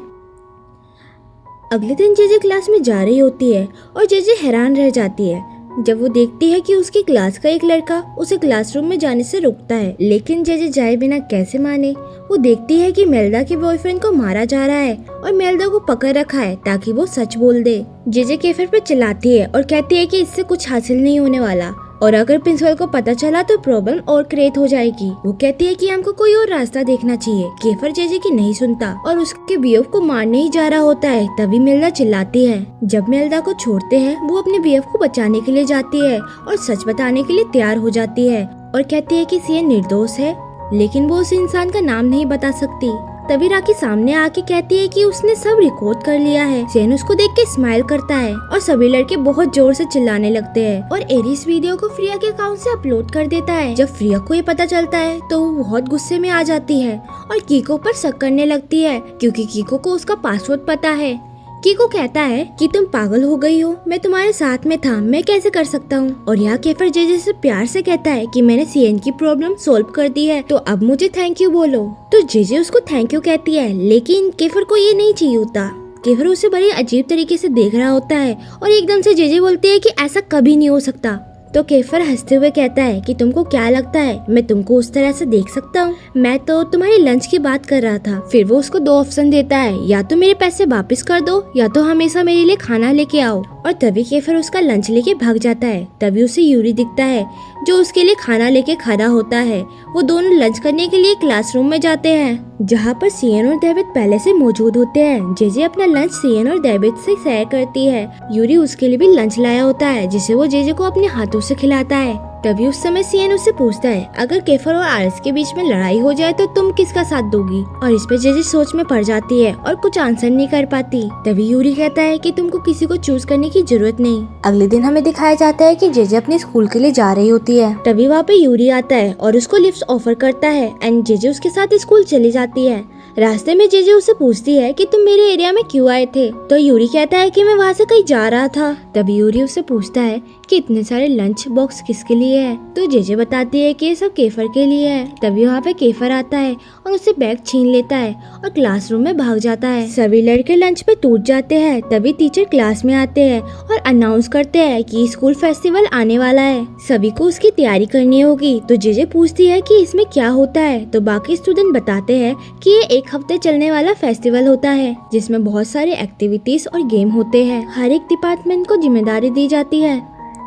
अगले दिन जेजे क्लास में जा रही होती है और जेजे हैरान रह जाती है जब वो देखती है कि उसकी क्लास का एक लड़का उसे क्लासरूम में जाने से रोकता है, लेकिन जेजे जाए बिना कैसे माने। वो देखती है कि मेल्दा के बॉयफ्रेंड को मारा जा रहा है और मेल्दा को पकड़ रखा है ताकि वो सच बोल दे। जेजे केफर पर चिल्लाती है और कहती है कि इससे कुछ हासिल नहीं होने वाला और अगर प्रिंसिपल को पता चला तो प्रॉब्लम और क्रिएट हो जाएगी। वो कहती है कि हमको कोई और रास्ता देखना चाहिए। केफर जेजे की नहीं सुनता और उसके बीएफ को मारने ही जा रहा होता है। तभी मेल्दा चिल्लाती है। जब मेल्दा को छोड़ते हैं वो अपने बीएफ को बचाने के लिए जाती है और सच बताने के लिए तैयार हो जाती है और कहती है कि सीएन निर्दोष है, लेकिन वो उस इंसान का नाम नहीं बता सकती। तभी राखी सामने आके कहती है कि उसने सब रिकॉर्ड कर लिया है। सेन उसको देख के स्माइल करता है और सभी लड़के बहुत जोर से चिल्लाने लगते हैं और एरिस वीडियो को फ्रिया के अकाउंट से अपलोड कर देता है। जब फ्रिया को ये पता चलता है तो वो बहुत गुस्से में आ जाती है और कीको पर शक करने लगती है क्योंकि कीको को उसका पासवर्ड पता है। कीको कहता है कि तुम पागल हो गई हो, मैं तुम्हारे साथ में था, मैं कैसे कर सकता हूँ। और यहाँ केफर जेजे से प्यार से कहता है कि मैंने सीएन की प्रॉब्लम सॉल्व कर दी है तो अब मुझे थैंक यू बोलो। तो जेजे उसको थैंक यू कहती है, लेकिन केफर को ये नहीं चाहिए होता। केफर उसे बड़े अजीब तरीके से देख रहा होता है और एकदम से जेजे बोलती है कि ऐसा कभी नहीं हो सकता। तो केफर हंसते हुए कहता है कि तुमको क्या लगता है मैं तुमको उस तरह से देख सकता हूँ, मैं तो तुम्हारे लंच की बात कर रहा था। फिर वो उसको दो ऑप्शन देता है, या तो मेरे पैसे वापस कर दो या तो हमेशा मेरे लिए खाना लेके आओ। और तभी केफर उसका लंच लेके भाग जाता है। तभी उसे यूरी दिखता है जो उसके लिए खाना लेके खड़ा होता है। वो दोनों लंच करने के लिए क्लासरूम में जाते हैं जहाँ पर सीएन और डेविड पहले से मौजूद होते हैं। जेजे अपना लंच सीएन और डेविड से शेयर करती है। यूरी उसके लिए भी लंच लाया होता है जिसे वो जेजे को अपने हाथों से खिलाता है। तभी उस समय सीएन उससे पूछता है, अगर केफर और आरिस के बीच में लड़ाई हो जाए तो तुम किसका साथ दोगी। और इस पे जेजे सोच में पड़ जाती है और कुछ आंसर नहीं कर पाती। तभी यूरी कहता है कि तुमको किसी को चूज करने की जरूरत नहीं। अगले दिन हमें दिखाया जाता है कि जेजे अपने स्कूल के लिए जा रही होती है। तभी वहाँ पे यूरी आता है और उसको लिफ्ट ऑफर करता है एंड जेजे उसके साथ स्कूल चली जाती है। रास्ते में जेजे उससे पूछती है कि तुम मेरे एरिया में क्यों आए थे। तो यूरी कहता है कि मैं वहाँ से कहीं जा रहा था। तभी यूरी उससे पूछता है कि इतने सारे लंच बॉक्स किसके लिए है। तो जेजे बताती है कि ये सब केफर के लिए है। तभी वहाँ पे केफर आता है और उससे बैग छीन लेता है और क्लासरूम में भाग जाता है। सभी लड़के लंच पे टूट जाते हैं। तभी टीचर क्लास में आते हैं और अनाउंस करते हैं कि स्कूल फेस्टिवल आने वाला है, सभी को उसकी तैयारी करनी होगी। तो जेजे पूछती है कि इसमें क्या होता है। तो बाकी स्टूडेंट बताते हैं कि ये एक हफ्ते चलने वाला फेस्टिवल होता है जिसमें बहुत सारे एक्टिविटीज और गेम होते हैं। हर एक डिपार्टमेंट को जिम्मेदारी दी जाती है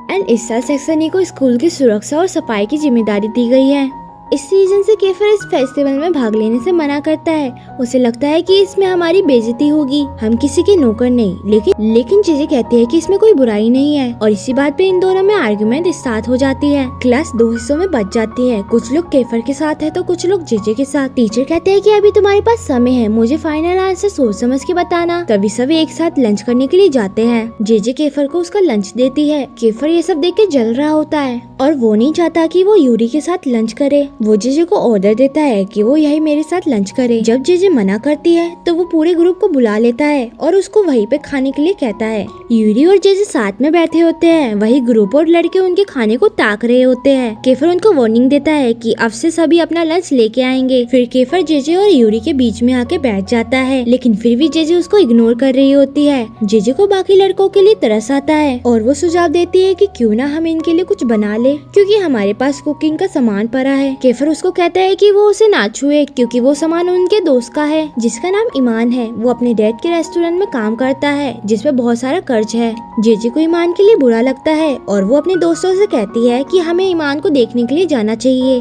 एंड इस साल सेक्शन ई को स्कूल की सुरक्षा और सफाई की जिम्मेदारी दी गई है। इस रीजन से केफर इस फेस्टिवल में भाग लेने से मना करता है। उसे लगता है कि इसमें हमारी बेइज्जती होगी, हम किसी के नौकर नहीं। लेकिन जेजे कहती है कि इसमें कोई बुराई नहीं है और इसी बात पे इन दोनों में आर्गुमेंट स्टार्ट हो जाती है। क्लास दो हिस्सों में बच जाती है, कुछ लोग केफर के साथ है तो कुछ लोग जेजे के साथ। टीचर कहते हैं कि अभी तुम्हारे पास समय है, मुझे फाइनल आंसर सोच समझ के बताना। तभी सभी एक साथ लंच करने के लिए जाते हैं। जेजे केफर को उसका लंच देती है। केफर ये सब देख के जल रहा होता है और वो नहीं चाहता कि वो यूरी के साथ लंच करे। वो जेजे को ऑर्डर देता है कि वो यही मेरे साथ लंच करे। जब जेजे मना करती है तो वो पूरे ग्रुप को बुला लेता है और उसको वहीं पे खाने के लिए कहता है। यूरी और जेजे साथ में बैठे होते हैं, वही ग्रुप और लड़के उनके खाने को ताक रहे होते हैं। केफर उनको वार्निंग देता है कि अब से सभी अपना लंच लेके आएंगे। फिर केफर जेजे और यूरी के बीच में आके बैठ जाता है, लेकिन फिर भी जेजे उसको इग्नोर कर रही होती है। जेजे को बाकी लड़कों के लिए तरस आता है और वो सुझाव देती है कि क्यों ना हम इनके लिए कुछ बना ले, क्योंकि हमारे पास कुकिंग का सामान पड़ा है। केफर उसको कहता है कि वो उसे ना छुए क्योंकि वो सामान उनके दोस्त का है जिसका नाम ईमान है। वो अपने डैड के रेस्टोरेंट में काम करता है जिसपे बहुत सारा कर्ज है। जेजे को ईमान के लिए बुरा लगता है और वो अपने दोस्तों से कहती है कि हमें ईमान को देखने के लिए जाना चाहिए।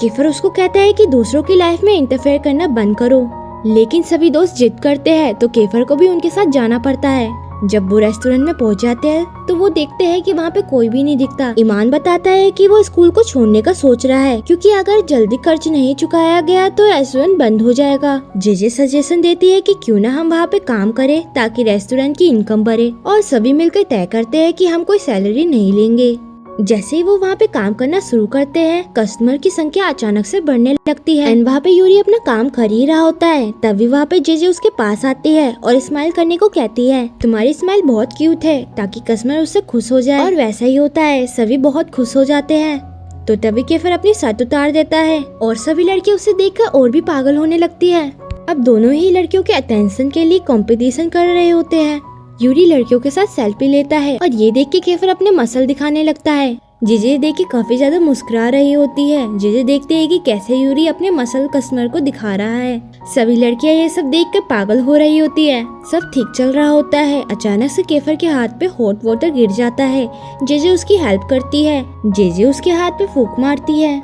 केफर उसको कहता है कि दूसरों की लाइफ में इंटरफेयर करना बंद करो, लेकिन सभी दोस्त जिद करते हैं तो केफर को भी उनके साथ जाना पड़ता है। जब वो रेस्टोरेंट में पहुंच जाते हैं तो वो देखते हैं कि वहाँ पे कोई भी नहीं दिखता। ईमान बताता है कि वो स्कूल को छोड़ने का सोच रहा है क्योंकि अगर जल्दी कर्ज नहीं चुकाया गया तो रेस्टोरेंट बंद हो जाएगा। जेजे सजेशन देती है कि क्यों ना हम वहाँ पे काम करें ताकि रेस्टोरेंट की इनकम बढ़े, और सभी मिलकर तय करते हैं कि हम कोई सैलरी नहीं लेंगे। जैसे ही वो वहाँ पे काम करना शुरू करते हैं, कस्टमर की संख्या अचानक से बढ़ने लगती है। वहाँ पे यूरी अपना काम कर ही रहा होता है, तभी वहाँ पे जेजे उसके पास आती है और स्माइल करने को कहती है, तुम्हारी स्माइल बहुत क्यूट है, ताकि कस्टमर उससे खुश हो जाए। और वैसा ही होता है, सभी बहुत खुश हो जाते हैं। तो तभी केफर अपनी शर्ट उतार देता है और सभी लड़के उसे देखकर और भी पागल होने लगती है। अब दोनों ही लड़कियों के अटेंशन के लिए कंपटीशन कर रहे होते हैं। यूरी लड़कियों के साथ सेल्फी लेता है और ये देख के केफर अपने मसल दिखाने लगता है। जेजे देख के काफी ज्यादा मुस्कुरा रही होती है। जेजे देखते है कि कैसे यूरी अपने मसल कस्टमर को दिखा रहा है। सभी लड़कियां ये सब देख कर पागल हो रही होती है। सब ठीक चल रहा होता है, अचानक से केफर के हाथ पे हॉट वाटर गिर जाता है। जेजे उसकी हेल्प करती है। जेजे उसके हाथ पे फूंक मारती है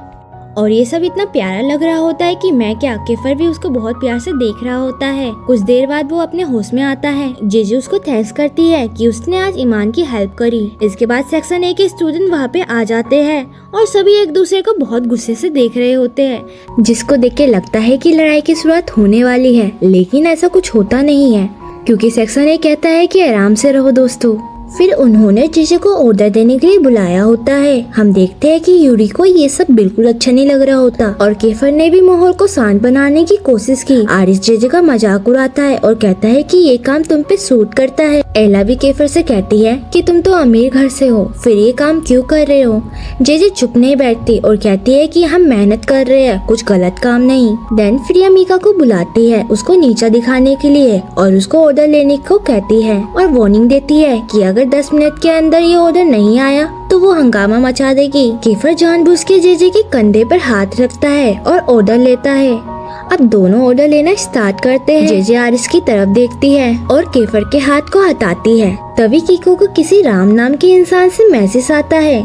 और ये सब इतना प्यारा लग रहा होता है कि मैं क्या, केफर भी उसको बहुत प्यार से देख रहा होता है। कुछ देर बाद वो अपने होश में आता है। जेजे उसको थैंक्स करती है कि उसने आज ईमान की हेल्प करी। इसके बाद सेक्शन ए के स्टूडेंट वहाँ पे आ जाते हैं और सभी एक दूसरे को बहुत गुस्से से देख रहे होते हैं, जिसको देख के लगता है कि लड़ाई की शुरुआत होने वाली है, लेकिन ऐसा कुछ होता नहीं है क्योंकि सेक्शन ए कहता है कि आराम से रहो दोस्तों। फिर उन्होंने जेजे को ऑर्डर देने के लिए बुलाया होता है। हम देखते हैं कि यूरी को ये सब बिल्कुल अच्छा नहीं लग रहा होता और केफर ने भी माहौल को शांत बनाने की कोशिश की। आरिस जेजे का मजाक उड़ाता है और कहता है कि ये काम तुम पे सूट करता है। एला भी केफर से कहती है कि तुम तो अमीर घर से हो, फिर ये काम क्यों कर रहे हो। जेजे चुप नहीं बैठती और कहती है कि हम मेहनत कर रहे हैं, कुछ गलत काम नहीं। देन प्रिया मीका को बुलाती है उसको नीचा दिखाने के लिए और उसको ऑर्डर लेने को कहती है और वार्निंग देती है कि अगर 10 मिनट के अंदर ये ऑर्डर नहीं आया तो वो हंगामा मचा देगी। केफर जानबूझ के जेजे के कंधे पर हाथ रखता है और ऑर्डर लेता है। अब दोनों ऑर्डर लेना स्टार्ट करते हैं। जेजे आरिस की तरफ देखती है और केफर के हाथ को हटाती है। तभी कीको को किसी राम नाम के इंसान से मैसेज आता है,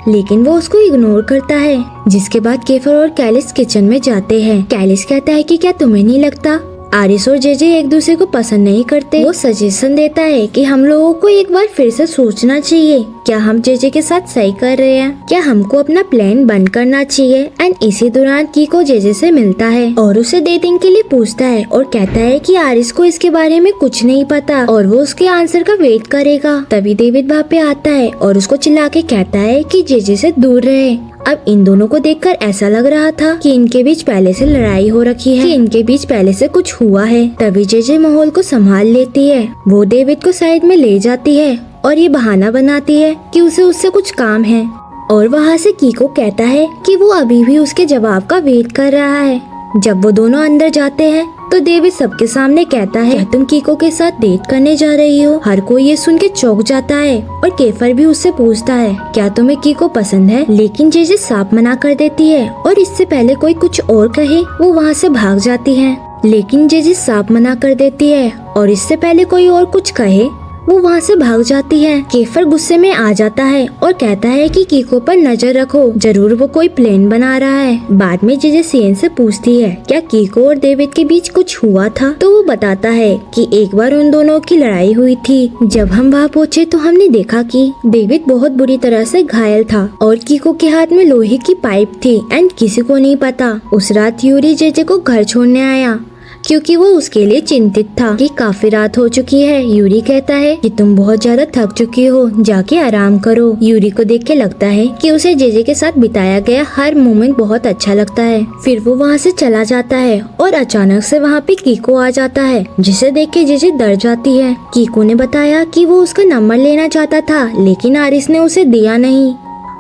लेकिन वो उसको इग्नोर करता है। जिसके बाद केफर और कैलिस किचन में जाते हैं। कैलिस कहता है कि क्या तुम्हें नहीं लगता आरिस और जेजे एक दूसरे को पसंद नहीं करते। वो सजेशन देता है कि हम लोगों को एक बार फिर से सोचना चाहिए, क्या हम जेजे के साथ सही कर रहे हैं, क्या हमको अपना प्लान बंद करना चाहिए। एंड इसी दौरान कीको जेजे से मिलता है और उसे डेटिंग के लिए पूछता है और कहता है कि आरिस को इसके बारे में कुछ नहीं पता और वो उसके आंसर का वेट करेगा। तभी डेविड वहाँ पे आता है और उसको चिल्ला के कहता है कि जेजे से दूर रहे। अब इन दोनों को देखकर ऐसा लग रहा था कि इनके बीच पहले से लड़ाई हो रखी है, कि इनके बीच पहले से कुछ हुआ है। तभी जेजे माहौल को संभाल लेती है। वो डेविड को साइड में ले जाती है और ये बहाना बनाती है कि उसे उससे कुछ काम है और वहाँ से कीको कहता है कि वो अभी भी उसके जवाब का वेट कर रहा है। जब वो दोनों अंदर जाते हैं तो डेविड सबके सामने कहता है, क्या तुम कीको के साथ डेट करने जा रही हो। हर कोई ये सुन के चौंक जाता है और केफर भी उससे पूछता है, क्या तुम्हें कीको पसंद है। लेकिन जेजे साफ मना कर देती है और इससे पहले कोई कुछ और कहे वो वहाँ से भाग जाती है। लेकिन जेजे साफ मना कर देती है और इससे पहले कोई और कुछ कहे वो वहाँ से भाग जाती है। केफर गुस्से में आ जाता है और कहता है कि कीको पर नजर रखो, जरूर वो कोई प्लान बना रहा है। बाद में जेजे सियन से पूछती है क्या कीको और डेविड के बीच कुछ हुआ था, तो वो बताता है कि एक बार उन दोनों की लड़ाई हुई थी। जब हम वहाँ पहुँचे तो हमने देखा कि डेविड बहुत बुरी तरह से घायल था और कीको के हाथ में लोहे की पाइप थी एंड किसी को नहीं पता। उस रात यूरी जेजे को घर छोड़ने आया क्योंकि वो उसके लिए चिंतित था कि काफी रात हो चुकी है। यूरी कहता है कि तुम बहुत ज्यादा थक चुकी हो, जाके आराम करो। यूरी को देख के लगता है कि उसे जेजे के साथ बिताया गया हर मोमेंट बहुत अच्छा लगता है। फिर वो वहाँ से चला जाता है और अचानक से वहाँ पे कीको आ जाता है, जिसे देख के जेजे डर जाती है। कीको ने बताया कि वो उसका नंबर लेना चाहता था, लेकिन आरिस ने उसे दिया नहीं।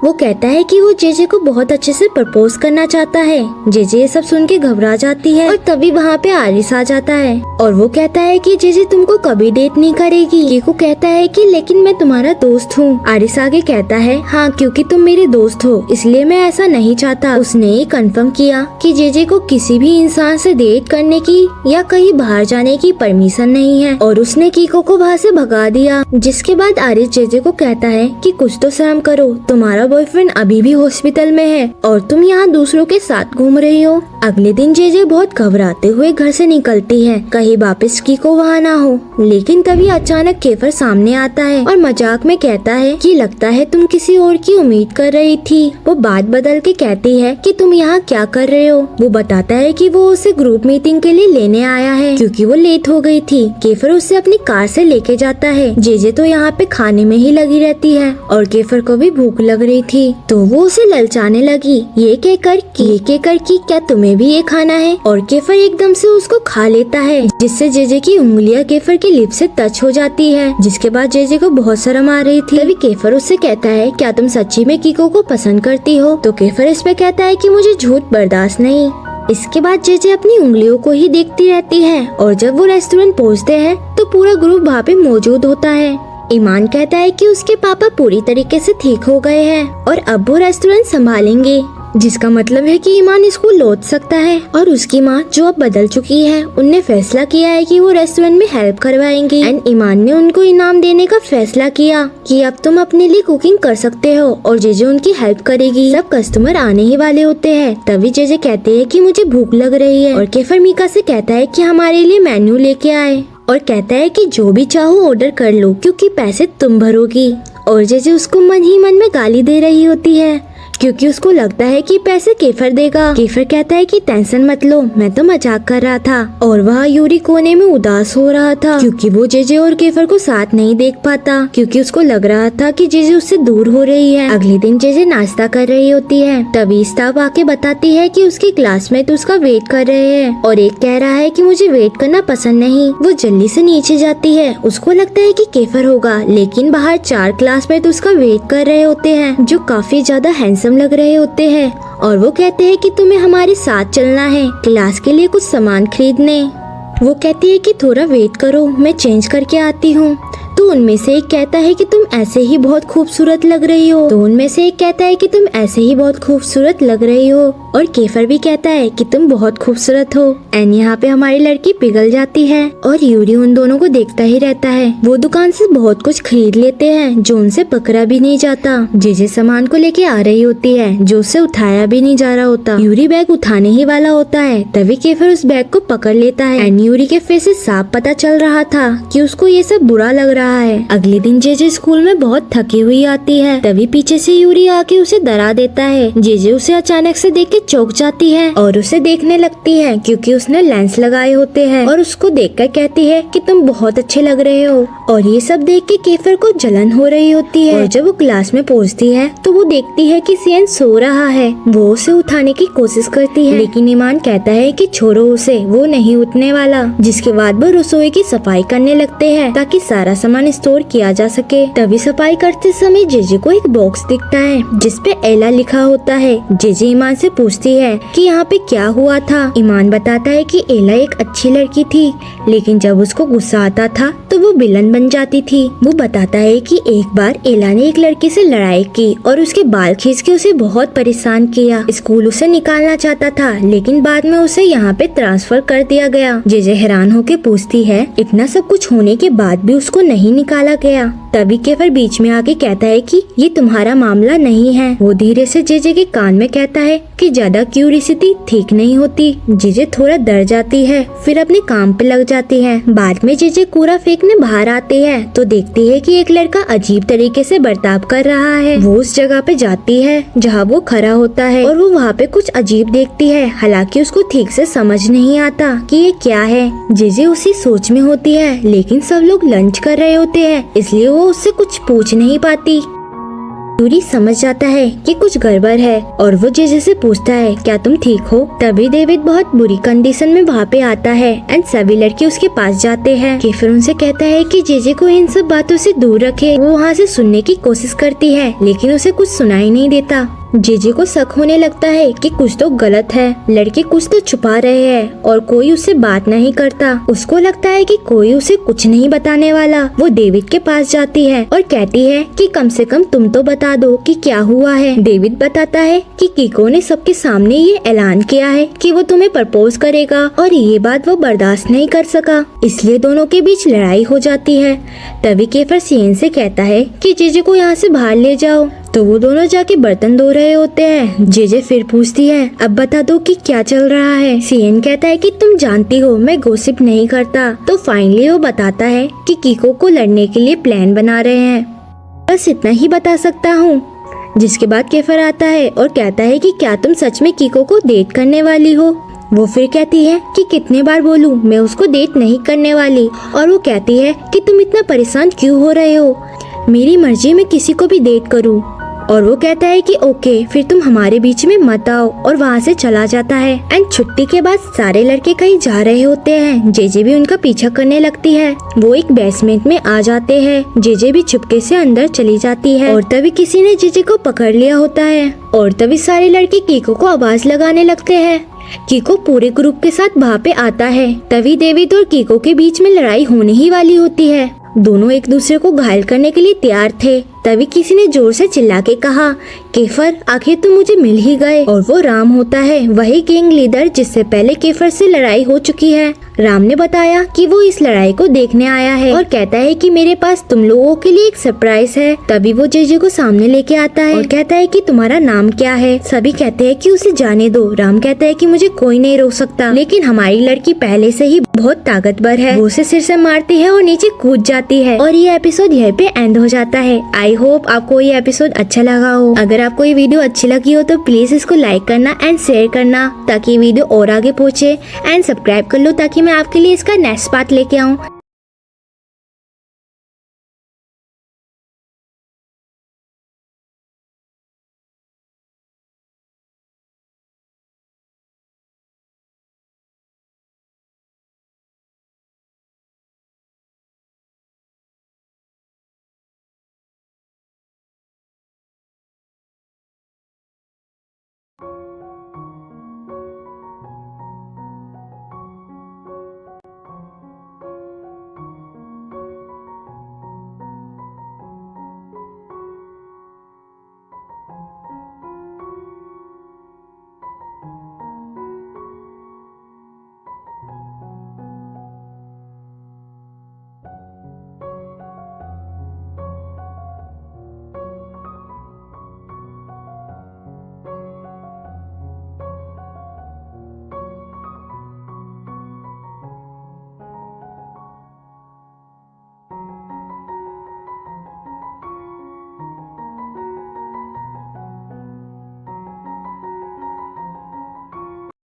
वो कहता है कि वो जेजे को बहुत अच्छे से प्रपोज करना चाहता है। जेजे ये सब सुन के घबरा जाती है और तभी वहाँ पे आरिस आ जाता है और वो कहता है कि जेजे तुमको कभी डेट नहीं करेगी। कीको कहता है कि लेकिन मैं तुम्हारा दोस्त हूँ। आरिस आगे कहता है हाँ, क्योंकि तुम मेरे दोस्त हो इसलिए मैं ऐसा नहीं चाहता। उसने ये कंफर्म किया कि जेजे को किसी भी इंसान से डेट करने की या कहीं बाहर जाने की परमिशन नहीं है और उसने कीको को वहाँ से भगा दिया। जिसके बाद आरिस जेजे को कहता है कि कुछ तो शर्म करो, तुम्हारा बॉयफ्रेंड अभी भी हॉस्पिटल में है और तुम यहाँ दूसरों के साथ घूम रही हो। अगले दिन जेजे बहुत घबराते हुए घर से निकलती है, कहीं वापस कीको वहाँ ना हो। लेकिन तभी अचानक केफर सामने आता है और मजाक में कहता है कि लगता है तुम किसी और की उम्मीद कर रही थी। वो बात बदल के कहती है कि तुम यहाँ क्या कर रहे हो। वो बताता है कि वो उसे ग्रुप मीटिंग के लिए लेने आया है क्योंकि वो लेट हो गई थी। केफर उसे अपनी कार से लेके जाता है। जेजे तो यहाँ पे खाने में ही लगी रहती है और केफर को भी भूख लग रही थी, तो वो उसे ललचाने लगी ये कहकर कि क्या तुम्हें भी ये खाना है, और केफर एकदम से उसको खा लेता है, जिससे जेजे की उंगलियां केफर के लिप से टच हो जाती है। जिसके बाद जेजे को बहुत शर्म आ रही थी। तभी केफर उससे कहता है क्या तुम सच्ची में कीको को पसंद करती हो। तो केफर इस पे कहता है कि मुझे झूठ बर्दाश्त नहीं। इसके बाद जेजे अपनी उंगलियों को ही देखती रहती है और जब वो रेस्टोरेंट पहुँचते हैं तो पूरा ग्रुप वहाँ पे मौजूद होता है। ईमान कहता है कि उसके पापा पूरी तरीके से ठीक हो गए हैं और अब वो रेस्टोरेंट संभालेंगे, जिसका मतलब है कि ईमान स्कूल लौट सकता है। और उसकी माँ जो अब बदल चुकी है, उनने फैसला किया है कि वो रेस्टोरेंट में हेल्प करवाएंगी एंड ईमान ने उनको इनाम देने का फैसला किया कि अब तुम अपने लिए कुकिंग कर सकते हो और जेजे उनकी हेल्प करेगी। सब कस्टमर आने ही वाले होते हैं। तभी जेजे कहते हैं कि मुझे भूख लग रही है और केफर मीका से कहता है कि हमारे लिए मेन्यू लेके आए और कहता है कि जो भी चाहो ऑर्डर कर लो क्योंकि पैसे तुम भरोगी। और जेजे उसको मन ही मन में गाली दे रही होती है क्योंकि उसको लगता है कि पैसे केफर देगा। केफर कहता है कि टेंशन मत लो, मैं तो मजाक कर रहा था। और वह यूरी कोने में उदास हो रहा था क्योंकि वो जेजे और केफर को साथ नहीं देख पाता, क्योंकि उसको लग रहा था कि जेजे उससे दूर हो रही है। अगले दिन जेजे नाश्ता कर रही होती है, तभी स्टाफ आके बताती है कि उसके क्लासमेट उसका वेट कर रहे हैं और एक कह रहा है कि मुझे वेट करना पसंद नहीं। वो जल्दी से नीचे जाती है। उसको लगता है कि केफर होगा, लेकिन बाहर 4 क्लासमेट उसका वेट कर रहे होते हैं जो काफी ज्यादा हैंडसम लग रहे होते हैं और वो कहते हैं कि तुम्हें हमारे साथ चलना है क्लास के लिए कुछ सामान खरीदने। वो कहती है कि थोड़ा वेट करो, मैं चेंज करके आती हूँ। तो उनमें से एक कहता है कि तुम ऐसे ही बहुत खूबसूरत लग रही हो। तो उनमें से एक कहता है कि तुम ऐसे ही बहुत खूबसूरत लग रही हो और केफर भी कहता है कि तुम बहुत खूबसूरत हो। एंड यहाँ पे हमारी लड़की पिघल जाती है और यूरी उन दोनों को देखता ही रहता है। वो दुकान से बहुत कुछ खरीद लेते हैं जो उनसे पकड़ा भी नहीं जाता। जेजे सामान को लेके आ रही होती है जो उससे उठाया भी नहीं जा रहा होता। यूरी बैग उठाने ही वाला होता है, तभी केफर उस बैग को पकड़ लेता है। एंड यूरी के फेस से साफ पता चल रहा था कि उसको ये सब बुरा लग रहा है। अगले दिन जेजे स्कूल में बहुत थकी हुई आती है, तभी पीछे से यूरी आके उसे डरा देता है। जेजे उसे अचानक से देख के चौंक जाती है और उसे देखने लगती है क्योंकि उसने लेंस लगाए होते हैं और उसको देखकर कहती है कि तुम बहुत अच्छे लग रहे हो। और ये सब देख के केफर को जलन हो रही होती है। और जब वो क्लास में पहुंचती है तो वो देखती है कि सियन सो रहा है। वो उसे उठाने की कोशिश करती है, लेकिन ईमान कहता है कि छोड़ो उसे, वो नहीं उठने वाला। जिसके बाद वो रसोई की सफाई करने लगते हैं ताकि सारा सामान स्टोर किया जा सके। तभी सफाई करते समय जेजे को एक बॉक्स दिखता है जिसपे एला लिखा होता है। जेजे ईमान से पूछती है कि यहाँ पे क्या हुआ था। ईमान बताता है कि एला एक अच्छी लड़की थी, लेकिन जब उसको गुस्सा आता था तो वो विलन बन जाती थी। वो बताता है कि एक बार एला ने एक लड़की से लड़ाई की और उसके बाल खींच के उसे बहुत परेशान किया। स्कूल उसे निकालना चाहता था, लेकिन बाद में उसे यहाँ पे ट्रांसफर कर दिया गया। जेजे हैरान होके पूछती है इतना सब कुछ होने के बाद भी उसको नहीं नहीं निकाला गया। तभी केफर बीच में आके कहता है कि ये तुम्हारा मामला नहीं है। वो धीरे से जेजे के कान में कहता है कि ज्यादा क्यूरियोसिटी ठीक नहीं होती। जेजे थोड़ा डर जाती है, फिर अपने काम पे लग जाती है। बाद में जेजे कूड़ा फेंकने बाहर आती है तो देखती है कि एक लड़का अजीब तरीके से बर्ताव कर रहा है। वो उस जगह पे जाती है जहाँ वो खड़ा होता है और वो वहाँ पे कुछ अजीब देखती है। हालांकि उसको ठीक से समझ नहीं आता कि ये क्या है। जेजे उसी सोच में होती है, लेकिन सब लोग लंच कर रहे होते हैं, इसलिए वो उससे कुछ पूछ नहीं पाती। यूरी समझ जाता है कि कुछ गड़बड़ है और वो जेजे से पूछता है क्या तुम ठीक हो। तभी डेविड बहुत बुरी कंडीशन में वहाँ पे आता है एंड सभी लड़के उसके पास जाते हैं। केफर उनसे कहता है कि जेजे को इन सब बातों से दूर रखे। वो वहाँ से सुनने की कोशिश करती है, लेकिन उसे कुछ सुनाई नहीं देता। जेजे को शक होने लगता है कि कुछ तो गलत है, लड़के कुछ तो छुपा रहे हैं और कोई उससे बात नहीं करता। उसको लगता है कि कोई उसे कुछ नहीं बताने वाला। वो डेविड के पास जाती है और कहती है कि कम से कम तुम तो बता दो कि क्या हुआ है। डेविड बताता है कि कीको ने सबके सामने ये ऐलान किया है कि वो तुम्हें प्रपोज करेगा और ये बात वो बर्दाश्त नहीं कर सका, इसलिए दोनों के बीच लड़ाई हो जाती है। तभी केफर सियन से कहता है कि जेजे को यहाँ से बाहर ले जाओ। तो वो दोनों जाके बर्तन धो रहे होते हैं। जेजे फिर पूछती है अब बता दो कि क्या चल रहा है। सियन कहता है कि तुम जानती हो मैं गॉसिप नहीं करता। तो फाइनली वो बताता है कि कीको को लड़ने के लिए प्लान बना रहे हैं। बस इतना ही बता सकता हूँ। जिसके बाद केफर आता है और कहता है कि क्या तुम सच में कीको को डेट करने वाली हो। वो फिर कहती है कि कितने बार बोलूं मैं उसको डेट नहीं करने वाली। और वो कहती है कि तुम इतना परेशान क्यों हो रहे हो, मेरी मर्जी में किसी को भी डेट करूं। और वो कहता है कि ओके फिर तुम हमारे बीच में मत आओ और वहाँ से चला जाता है। एंड छुट्टी के बाद सारे लड़के कहीं जा रहे होते हैं। जेजे भी उनका पीछा करने लगती है। वो एक बेसमेंट में आ जाते हैं। जेजे भी चुपके से अंदर चली जाती है और तभी किसी ने जेजे को पकड़ लिया होता है। और तभी सारे लड़के कीको को आवाज लगाने लगते हैं। कीको पूरे ग्रुप के साथ वहाँ पे आता है। तभी डेविड और कीको के बीच में लड़ाई होने ही वाली होती है। दोनों एक दूसरे को घायल करने के लिए तैयार थे। तभी किसी ने जोर से चिल्ला के कहा केफर आखिर तुम मुझे मिल ही गए। और वो राम होता है, वही गैंग लीडर जिससे पहले केफर से लड़ाई हो चुकी है। राम ने बताया कि वो इस लड़ाई को देखने आया है और कहता है कि मेरे पास तुम लोगों के लिए एक सरप्राइज है। तभी वो जेजे को सामने लेके आता है और कहता है कि तुम्हारा नाम क्या है। सभी कहते हैं कि उसे जाने दो। राम कहता है कि मुझे कोई नहीं रोक सकता, लेकिन हमारी लड़की पहले से ही बहुत ताकतवर है। वो उसे सिर से मारती है और नीचे कूद जाती है। और ये एपिसोड यहीं पे एंड हो जाता है। आई होप आपको ये एपिसोड अच्छा लगा हो। अगर आपको ये वीडियो अच्छी लगी हो तो प्लीज इसको लाइक करना एंड शेयर करना ताकि वीडियो और आगे पहुँचे। एंड सब्सक्राइब कर लो ताकि मैं आपके लिए इसका नेक्स्ट पार्ट लेके आऊँ।